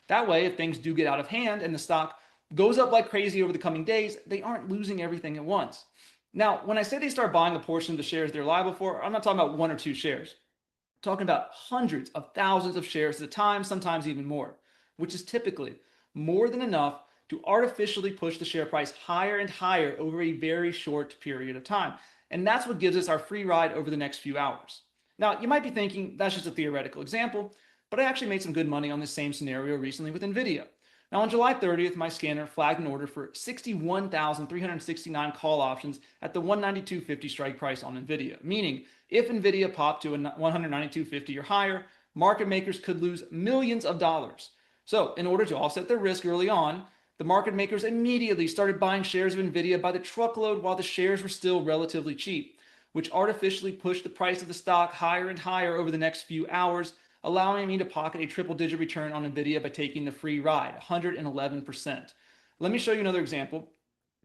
That way, if things do get out of hand and the stock goes up like crazy over the coming days, they aren't losing everything at once. Now, when I say they start buying a portion of the shares they're liable for, I'm not talking about 1 or 2 shares. I'm talking about hundreds of thousands of shares at a time, sometimes even more, which is typically more than enough to artificially push the share price higher and higher over a very short period of time. And that's what gives us our free ride over the next few hours. Now, you might be thinking that's just a theoretical example, but I actually made some good money on this same scenario recently with NVIDIA. Now, on July 30th, my scanner flagged an order for 61,369 call options at the 192.50 strike price on NVIDIA, meaning if NVIDIA popped to a 192.50 or higher, market makers could lose millions of dollars. So in order to offset their risk early on, the market makers immediately started buying shares of NVIDIA by the truckload while the shares were still relatively cheap, which artificially pushed the price of the stock higher and higher over the next few hours, allowing me to pocket a triple-digit return on NVIDIA by taking the free ride, 111%. Let me show you another example.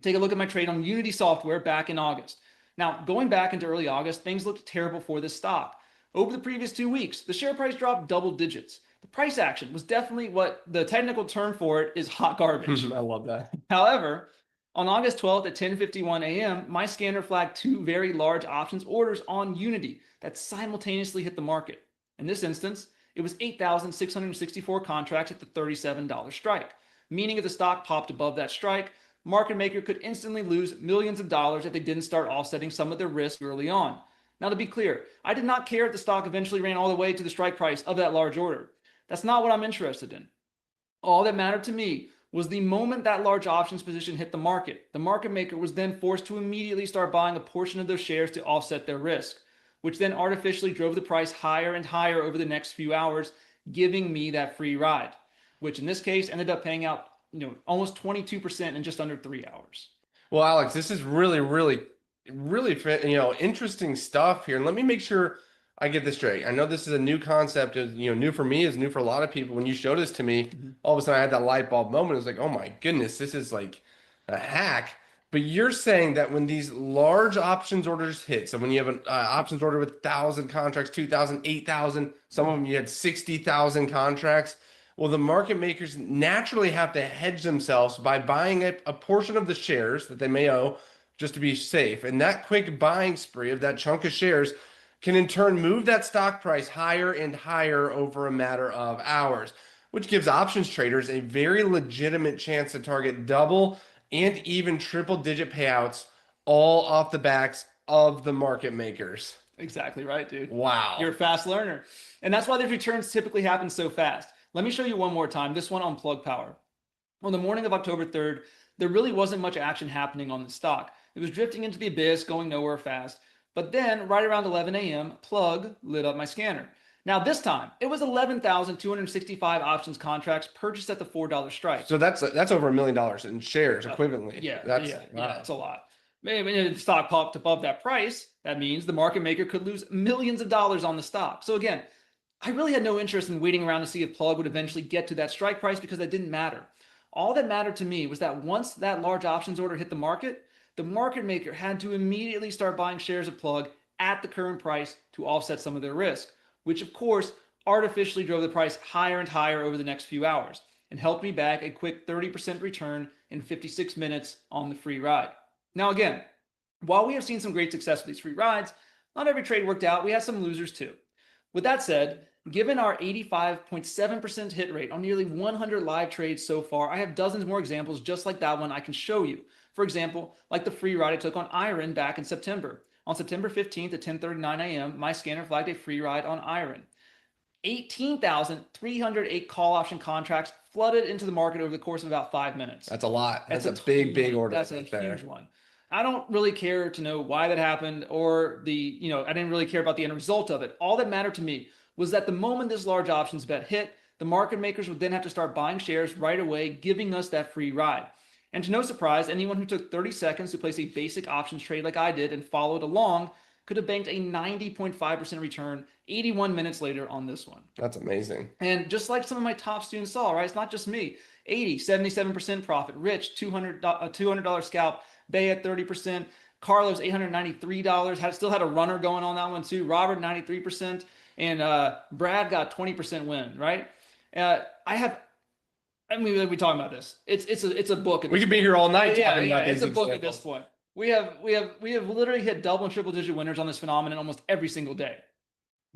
Take a look at my trade on Unity Software back in August. Now, going back into early August, things looked terrible for this stock. Over the previous 2 weeks, the share price dropped double digits. The price action was definitely what the technical term for it is hot garbage. I love that. However, on August 12th at 10:51 a.m., my scanner flagged 2 very large options orders on Unity that simultaneously hit the market. In this instance, it was 8,664 contracts at the $37 strike, meaning if the stock popped above that strike, market maker could instantly lose millions of dollars if they didn't start offsetting some of their risk early on. Now, to be clear, I did not care if the stock eventually ran all the way to the strike price of that large order. That's not what I'm interested in. All that mattered to me was the moment that large options position hit the market maker was then forced to immediately start buying a portion of those shares to offset their risk, which then artificially drove the price higher and higher over the next few hours, giving me that free ride, which in this case ended up paying out, almost 22% in just under 3 hours. Well, Alex, this is really, interesting stuff here. And let me make sure I get this straight. I know this is a new concept, new for me, is new for a lot of people. When you showed this to me, all of a sudden I had that light bulb moment. It was like, oh my goodness, this is like a hack. But you're saying that when these large options orders hit, so when you have an options order with 1,000 contracts, 2,000, 8,000, some of them you had 60,000 contracts. Well, the market makers naturally have to hedge themselves by buying a portion of the shares that they may owe just to be safe. And that quick buying spree of that chunk of shares can in turn move that stock price higher and higher over a matter of hours, which gives options traders a very legitimate chance to target double and even triple-digit payouts all off the backs of the market makers. Exactly right, dude. Wow. You're a fast learner. And that's why these returns typically happen so fast. Let me show you one more time, this one on Plug Power. On the morning of October 3rd, there really wasn't much action happening on the stock. It was drifting into the abyss, going nowhere fast. But then, right around 11 a.m., Plug lit up my scanner. Now, this time, it was 11,265 options contracts purchased at the $4 strike. So that's over $1 million in shares equivalently. Yeah, Wow. it's a lot. Maybe if the stock popped above that price, that means the market maker could lose millions of dollars on the stock. So again, I really had no interest in waiting around to see if Plug would eventually get to that strike price because that didn't matter. All that mattered to me was that once that large options order hit the market maker had to immediately start buying shares of Plug at the current price to offset some of their risk, which of course artificially drove the price higher and higher over the next few hours and helped me back a quick 30% return in 56 minutes on the free ride. Now again, while we have seen some great success with these free rides, not every trade worked out. We had some losers too. With that said, given our 85.7% hit rate on nearly 100 live trades so far, I have dozens more examples just like that one I can show you. For example, like the free ride I took on IRON back in September. On September 15th at 10:39 a.m., my scanner flagged a free ride on IRON. 18,308 call option contracts flooded into the market over the course of about 5 minutes. That's a lot. That's a big order. That's a huge one. I don't really care to know why that happened or I didn't really care about the end result of it. All that mattered to me was that the moment this large options bet hit, the market makers would then have to start buying shares right away, giving us that free ride. And to no surprise, anyone who took 30 seconds to place a basic options trade like I did and followed along could have banked a 90.5% return 81 minutes later on this one. That's amazing. And just like some of my top students saw, right? It's not just me. 77% profit. Rich, $200 scalp. Bay at 30%. Carlos, $893. Still had a runner going on that one too. Robert, 93%. And Brad got 20% win, right? We talking about this. It's a book. We could be here all night Yeah, talking about it's these a book at examples. this point. We have literally hit double and triple digit winners on this phenomenon almost every single day.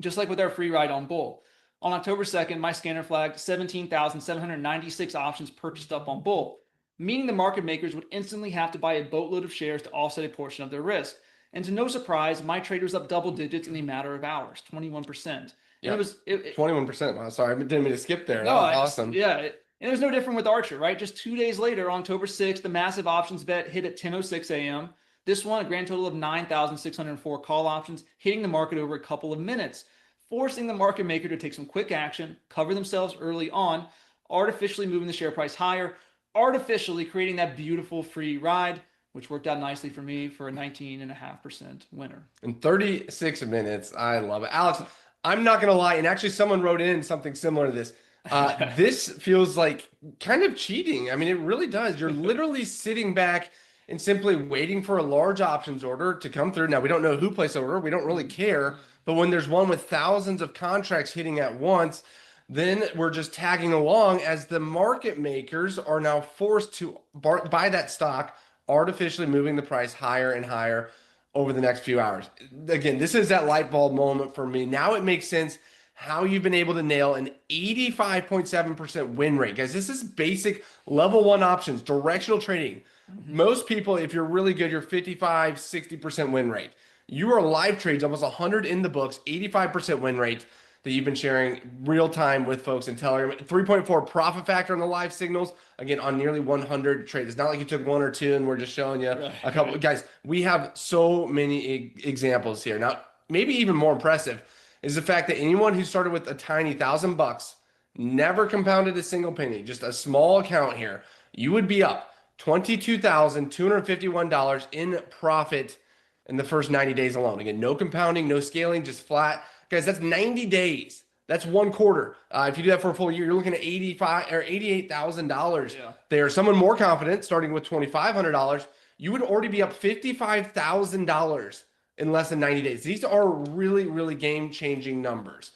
Just like with our free ride on Bull. On October 2nd, my scanner flagged 17,796 options purchased up on Bull, meaning the market makers would instantly have to buy a boatload of shares to offset a portion of their risk. And to no surprise, my trade was up double digits in a matter of hours, 21%. Yeah, And it was 21%. Wow, sorry, I didn't mean to skip there. no, That was awesome. and it was no different with Archer, right? Just 2 days later, on October 6th, the massive options bet hit at 10:06 a.m. This one, a grand total of 9,604 call options, hitting the market over a couple of minutes, forcing the market maker to take some quick action, cover themselves early on, artificially moving the share price higher, artificially creating that beautiful free ride, which worked out nicely for me for a 19.5% winner. In 36 minutes, I love it. Alex, I'm not going to lie, and actually someone wrote in something similar to this. This feels like kind of cheating. I mean, it really does. You're literally sitting back and simply waiting for a large options order to come through. Now, we don't know who placed the order. We don't really care. But when there's one with thousands of contracts hitting at once, then we're just tagging along as the market makers are now forced to buy that stock, artificially moving the price higher and higher over the next few hours. Again, this is that light bulb moment for me. Now it makes sense how you've been able to nail an 85.7% win rate. Guys, this is basic level 1 options, directional trading. Most people, if you're really good, you're 55, 60% win rate. You are live trades, almost 100 in the books, 85% win rate that you've been sharing real time with folks in Telegram. 3.4 profit factor on the live signals, again, on nearly 100 trades. It's not like you took 1 or 2 and we're just showing you a couple. Guys, we have so many examples here. Now, maybe even more impressive is the fact that anyone who started with a tiny $1,000, never compounded a single penny, just a small account here, you would be up $22,251 in profit in the first 90 days alone. Again, no compounding, no scaling, just flat. Guys, that's 90 days. That's 1 quarter. If you do that for a full year, you're looking at $88,000 there. Someone more confident, starting with $2,500, you would already be up $55,000 in less than 90 days. These are really, really game-changing numbers.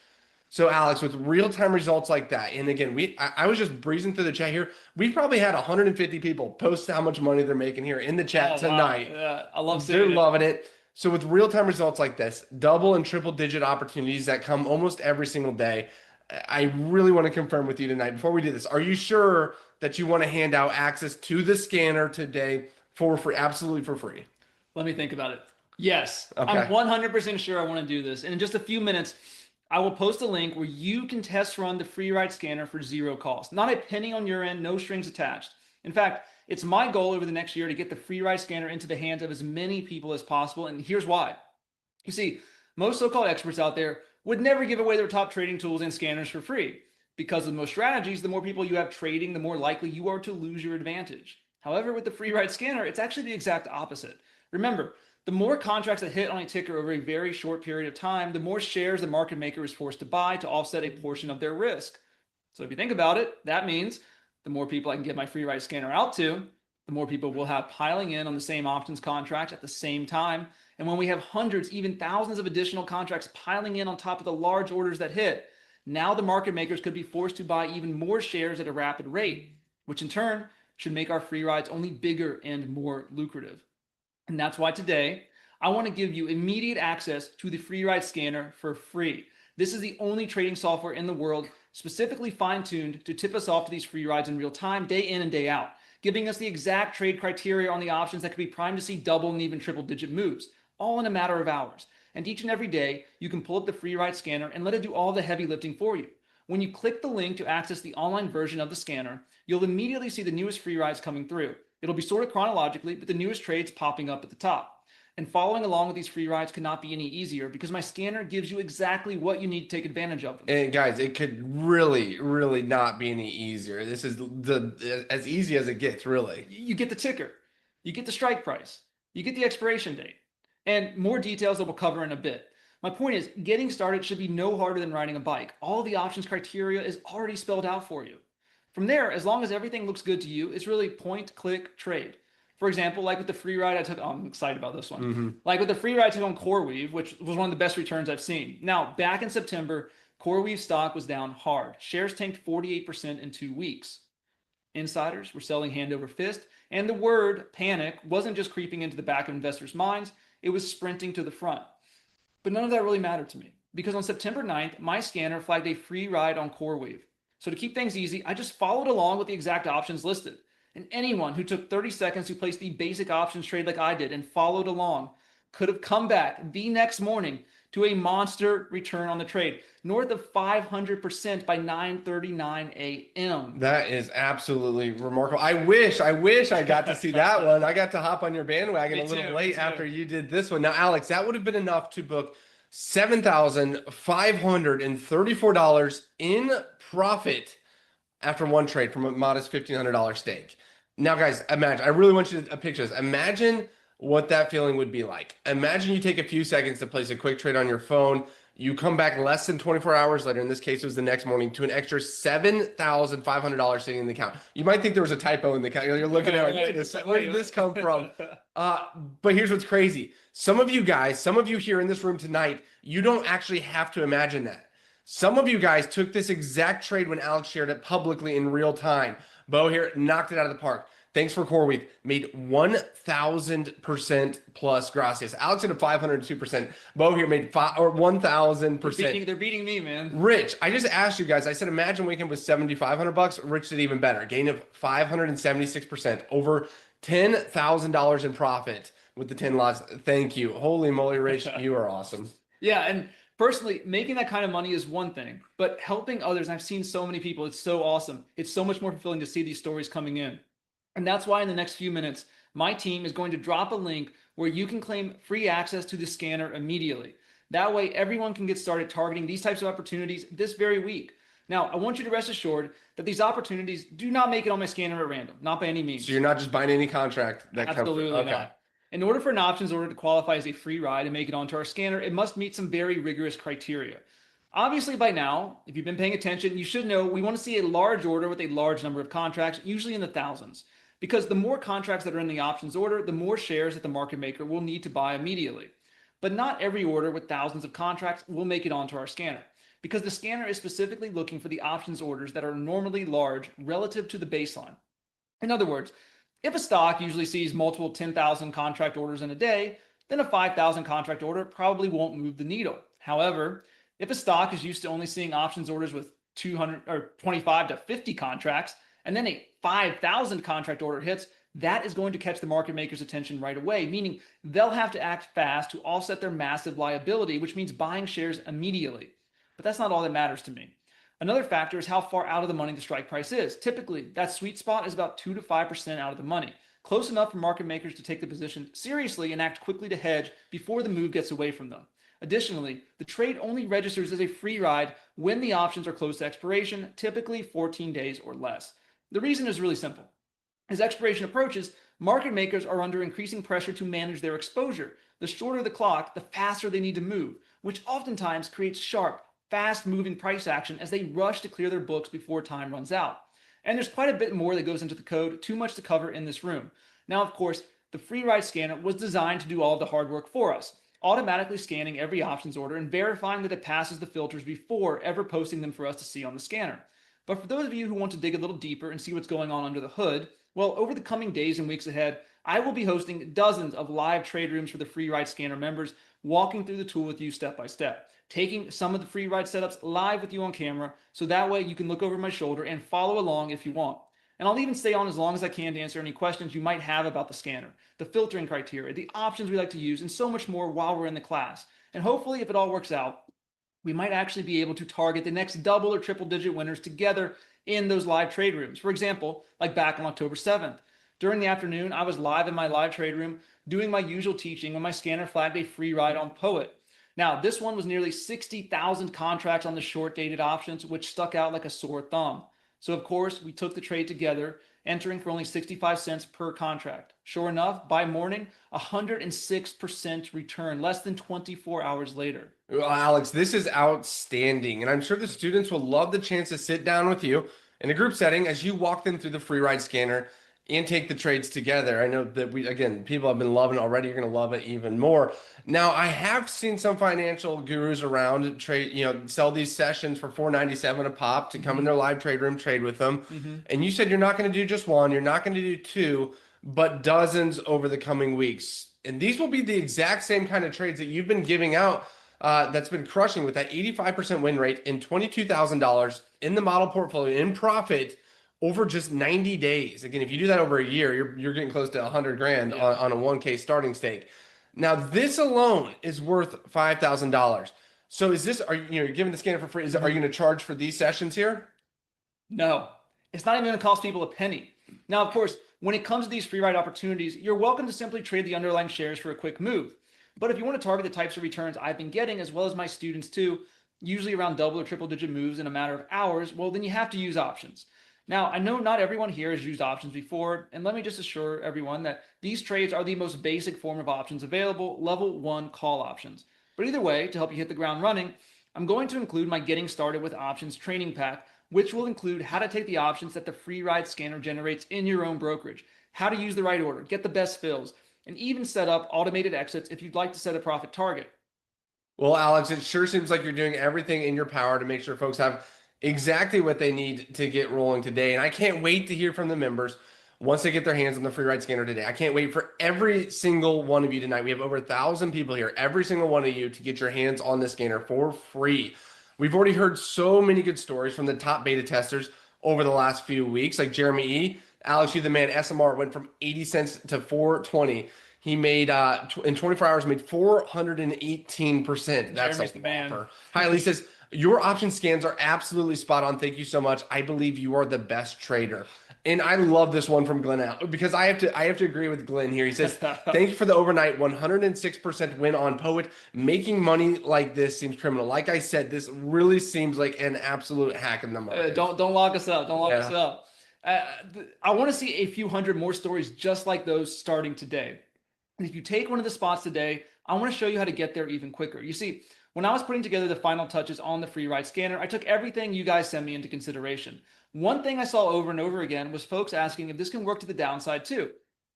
So, Alex, with real-time results like that, and again, I was just breezing through the chat here. We've probably had 150 people post how much money they're making here in the chat tonight. Wow. Yeah, I love seeing They're it. loving it. So with real-time results like this, double and triple digit opportunities that come almost every single day, I really want to confirm with you tonight, before we do this, are you sure that you want to hand out access to the scanner today for free, absolutely for free? Let me think about it. Yes, Okay. I'm 100% sure I want to do this. And in just a few minutes, I will post a link where you can test run the free ride scanner for 0 cost. Not a penny on your end, no strings attached. In fact, it's my goal over the next year to get the free ride scanner into the hands of as many people as possible. And here's why. You see, most so-called experts out there would never give away their top trading tools and scanners for free. Because of most strategies, the more people you have trading, the more likely you are to lose your advantage. However, with the free ride scanner, it's actually the exact opposite. Remember, the more contracts that hit on a ticker over a very short period of time, the more shares the market maker is forced to buy to offset a portion of their risk. So if you think about it, that means the more people I can get my free ride scanner out to, the more people we'll have piling in on the same options contract at the same time. And when we have hundreds, even thousands of additional contracts piling in on top of the large orders that hit, now the market makers could be forced to buy even more shares at a rapid rate, which in turn should make our free rides only bigger and more lucrative. And that's why today I want to give you immediate access to the free ride scanner for free. This is the only trading software in the world specifically fine-tuned to tip us off to these free rides in real time, day in and day out, giving us the exact trade criteria on the options that could be primed to see double and even triple digit moves, all in a matter of hours. And each and every day, you can pull up the free ride scanner and let it do all the heavy lifting for you. When you click the link to access the online version of the scanner, you'll immediately see the newest free rides coming through. It'll be sorted chronologically, but the newest trades popping up at the top. And following along with these free rides could not be any easier because my scanner gives you exactly what you need to take advantage of them. And guys, it could really, really not be any easier. This is as easy as it gets, really. You get the ticker, you get the strike price, you get the expiration date, and more details that we'll cover in a bit. My point is, getting started should be no harder than riding a bike. All the options criteria is already spelled out for you. From there, as long as everything looks good to you, it's really point, click, trade. For example, like with the free ride I took, I'm excited about this one. Mm-hmm. Like with the free ride I took on CoreWeave, which was one of the best returns I've seen. Now, back in September, CoreWeave stock was down hard. Shares tanked 48% in 2 weeks. Insiders were selling hand over fist, and the word panic wasn't just creeping into the back of investors' minds, it was sprinting to the front. But none of that really mattered to me because on September 9th, my scanner flagged a free ride on CoreWeave. So to keep things easy, I just followed along with the exact options listed. And anyone who took 30 seconds to place the basic options trade like I did and followed along could have come back the next morning to a monster return on the trade, north of 500% by 9:39 a.m. That is absolutely remarkable. I wish I got to see that one. I got to hop on your bandwagon a little late after you did this one. Now, Alex, that would have been enough to book $7,534 in profit after one trade from a modest $1,500 stake. Now, guys, imagine, I really want you to picture this. Imagine what that feeling would be like. Imagine you take a few seconds to place a quick trade on your phone. You come back less than 24 hours later, in this case it was the next morning, to an extra $7,500 sitting in the account. You might think there was a typo in the account. You're looking at it, where did this come from? But here's what's crazy. Some of you guys, some of you here in this room tonight, you don't actually have to imagine that. Some of you guys took this exact trade when Alex shared it publicly in real time. Bo here knocked it out of the park. Thanks for CoreWeave. Made 1,000% plus gracias. Alex did a 502%. Bo here made 1,000%. They're beating me, man. Rich, I just asked you guys. I said, imagine waking up with $7,500. Rich did even better. Gain of 576%. Over $10,000 in profit with the 10 lots. Thank you. Holy moly, Rich, you are awesome. Yeah, and personally, making that kind of money is one thing, but helping others, I've seen so many people, it's so awesome. It's so much more fulfilling to see these stories coming in. And that's why in the next few minutes, my team is going to drop a link where you can claim free access to the scanner immediately. That way, everyone can get started targeting these types of opportunities this very week. Now, I want you to rest assured that these opportunities do not make it on my scanner at random, not by any means. So you're not just buying any contract that Absolutely comes. Okay. not. In order for an options order to qualify as a free ride and make it onto our scanner, it must meet some very rigorous criteria. Obviously, by now, if you've been paying attention, you should know we want to see a large order with a large number of contracts, usually in the thousands. Because the more contracts that are in the options order, the more shares that the market maker will need to buy immediately. But not every order with thousands of contracts will make it onto our scanner, because the scanner is specifically looking for the options orders that are normally large relative to the baseline. In other words, if a stock usually sees multiple 10,000 contract orders in a day, then a 5,000 contract order probably won't move the needle. However, if a stock is used to only seeing options orders with 200 or 25 to 50 contracts, and then a 5,000 contract order hits, that is going to catch the market maker's attention right away, meaning they'll have to act fast to offset their massive liability, which means buying shares immediately. But that's not all that matters to me. Another factor is how far out of the money the strike price is. Typically, that sweet spot is about 2 to 5% out of the money, close enough for market makers to take the position seriously and act quickly to hedge before the move gets away from them. Additionally, the trade only registers as a free ride when the options are close to expiration, typically 14 days or less. The reason is really simple. As expiration approaches, market makers are under increasing pressure to manage their exposure. The shorter the clock, the faster they need to move, which oftentimes creates sharp, fast-moving price action as they rush to clear their books before time runs out. And there's quite a bit more that goes into the code, too much to cover in this room. Now, of course, the free ride scanner was designed to do all of the hard work for us, automatically scanning every options order and verifying that it passes the filters before ever posting them for us to see on the scanner. But for those of you who want to dig a little deeper and see what's going on under the hood, well, over the coming days and weeks ahead, I will be hosting dozens of live trade rooms for the free ride scanner members, walking through the tool with you step by step, taking some of the free ride setups live with you on camera, so that way you can look over my shoulder and follow along if you want. And I'll even stay on as long as I can to answer any questions you might have about the scanner, the filtering criteria, the options we like to use, and so much more while we're in the class. And hopefully, if it all works out, we might actually be able to target the next double or triple digit winners together in those live trade rooms. For example, like back on October 7th. During the afternoon, I was live in my live trade room doing my usual teaching when my scanner flagged a free ride on Poet. Now, this one was nearly 60,000 contracts on the short dated options, which stuck out like a sore thumb. So of course, we took the trade together, entering for only 65 cents per contract. Sure enough, by morning, 106% return, less than 24 hours later. Well, Alex, this is outstanding. And I'm sure the students will love the chance to sit down with you in a group setting as you walk them through the free ride scanner and take the trades together. I know that people have been loving it already. You're going to love it even more. Now, I have seen some financial gurus around sell these sessions for $4.97 a pop to come in their live trade room, trade with them. And you said you're not going to do just one, you're not going to do two, but dozens over the coming weeks. And these will be the exact same kind of trades that you've been giving out. That's been crushing with that 85% win rate and $22,000 in the model portfolio in profit over just 90 days. Again, if you do that over a year, you're getting close to 100 grand on a 1K starting stake. Now, this alone is worth $5,000. So is this, you're giving the scanner for free? Are you going to charge for these sessions here? No, it's not even going to cost people a penny. Now, of course, when it comes to these free ride opportunities, you're welcome to simply trade the underlying shares for a quick move. But if you want to target the types of returns I've been getting, as well as my students too, usually around double or triple digit moves in a matter of hours, well, then you have to use options. Now, I know not everyone here has used options before, and let me just assure everyone that these trades are the most basic form of options available, level 1 call options. But either way, to help you hit the ground running, I'm going to include my Getting Started with Options training pack, which will include how to take the options that the free ride scanner generates in your own brokerage, how to use the right order, get the best fills, and even set up automated exits if you'd like to set a profit target. Well, Alex, it sure seems like you're doing everything in your power to make sure folks have exactly what they need to get rolling today. And I can't wait to hear from the members once they get their hands on the free ride scanner today. I can't wait for every single one of you tonight. We have over 1,000 people here, every single one of you, to get your hands on the scanner for free. We've already heard so many good stories from the top beta testers over the last few weeks, like Jeremy E. Alex, you the man, SMR went from 80 cents to 420. He made in 24 hours made 418%. That's Jeremy's the man. Hi, Lee says, your option scans are absolutely spot on. Thank you so much. I believe you are the best trader. And I love this one from Glenn because I have to agree with Glenn here. He says, thank you for the overnight 106% win on Poet. Making money like this seems criminal. Like I said, this really seems like an absolute hack in the market. Don't lock us up. Don't lock us up. I want to see a few hundred more stories just like those starting today. And if you take one of the spots today, I want to show you how to get there even quicker. You see, when I was putting together the final touches on the free ride scanner, I took everything you guys sent me into consideration. One thing I saw over and over again was folks asking if this can work to the downside too.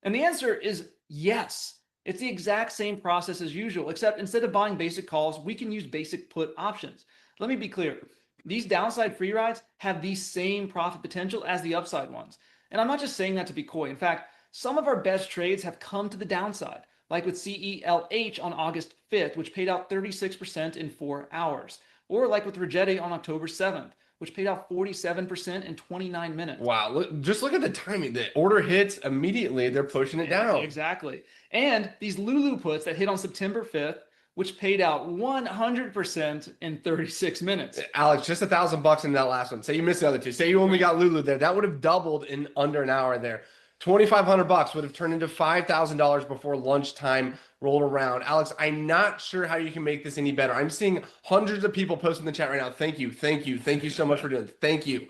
And the answer is yes. It's the exact same process as usual, except instead of buying basic calls, we can use basic put options. Let me be clear. These downside free rides have the same profit potential as the upside ones. And I'm not just saying that to be coy. In fact, some of our best trades have come to the downside, like with CELH on August 5th, which paid out 36% in 4 hours, or like with Rigetti on October 7th, which paid out 47% in 29 minutes. Wow, just look at the timing. The order hits immediately, they're pushing it down. Exactly. And these Lulu puts that hit on September 5th, which paid out 100% in 36 minutes. Alex, just $1,000 in that last one. Say you missed the other two. Say you only got Lulu there. That would have doubled in under an hour there. $2,500 would have turned into $5,000 before lunchtime rolled around. Alex, I'm not sure how you can make this any better. I'm seeing hundreds of people post in the chat right now. Thank you. Thank you. Thank you so much for doing it. Thank you.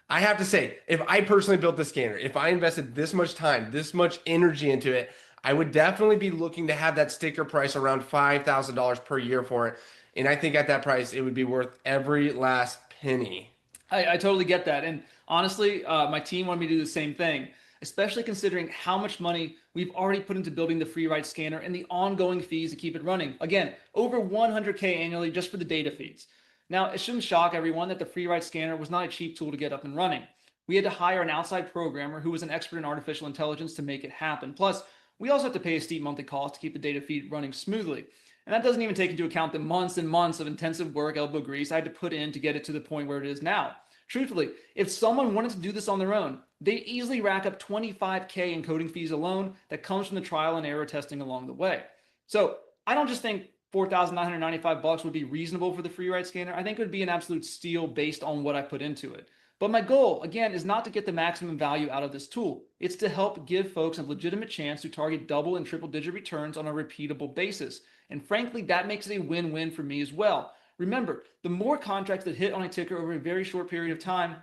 I have to say, if I personally built the scanner, if I invested this much time, this much energy into it, I would definitely be looking to have that sticker price around $5,000 per year for it. And I think at that price, it would be worth every last penny. I totally get that. And honestly, my team wanted me to do the same thing, especially considering how much money we've already put into building the free ride scanner and the ongoing fees to keep it running. Again, over $100K annually just for the data feeds. Now, it shouldn't shock everyone that the free ride scanner was not a cheap tool to get up and running. We had to hire an outside programmer who was an expert in artificial intelligence to make it happen. Plus, we also have to pay a steep monthly cost to keep the data feed running smoothly. And that doesn't even take into account the months and months of intensive work, elbow grease I had to put in to get it to the point where it is now. Truthfully, if someone wanted to do this on their own, they easily rack up $25K in coding fees alone that comes from the trial and error testing along the way. So I don't just think $4,995 would be reasonable for the free ride scanner. I think it would be an absolute steal based on what I put into it. But my goal, again, is not to get the maximum value out of this tool. It's to help give folks a legitimate chance to target double and triple digit returns on a repeatable basis. And frankly, that makes it a win-win for me as well. Remember, the more contracts that hit on a ticker over a very short period of time,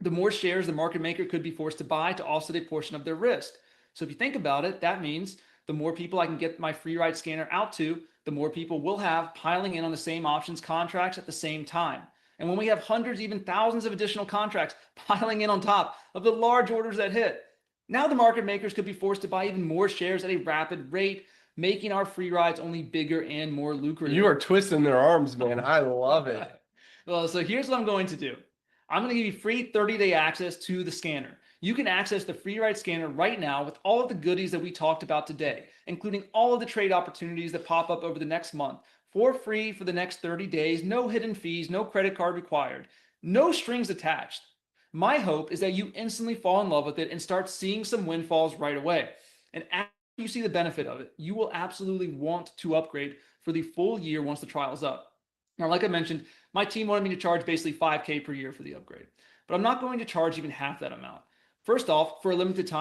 the more shares the market maker could be forced to buy to offset a portion of their risk. So if you think about it, that means the more people I can get my free ride scanner out to, the more people we'll have piling in on the same options contracts at the same time. And when we have hundreds, even thousands of additional contracts piling in on top of the large orders that hit, Now the market makers could be forced to buy even more shares at a rapid rate, making our free rides only bigger and more lucrative. You are twisting their arms, man. I love it. Well, so here's what I'm going to do. I'm going to give you free 30-day access to the scanner. You can access the free ride scanner right now with all of the goodies that we talked about today, including all of the trade opportunities that pop up over the next month for free for the next 30 days, no hidden fees, no credit card required, no strings attached. My hope is that you instantly fall in love with it and start seeing some windfalls right away. And after you see the benefit of it, you will absolutely want to upgrade for the full year once the trial is up. Now, like I mentioned, my team wanted me to charge basically $5,000 per year for the upgrade, but I'm not going to charge even half that amount. First off, for a limited time,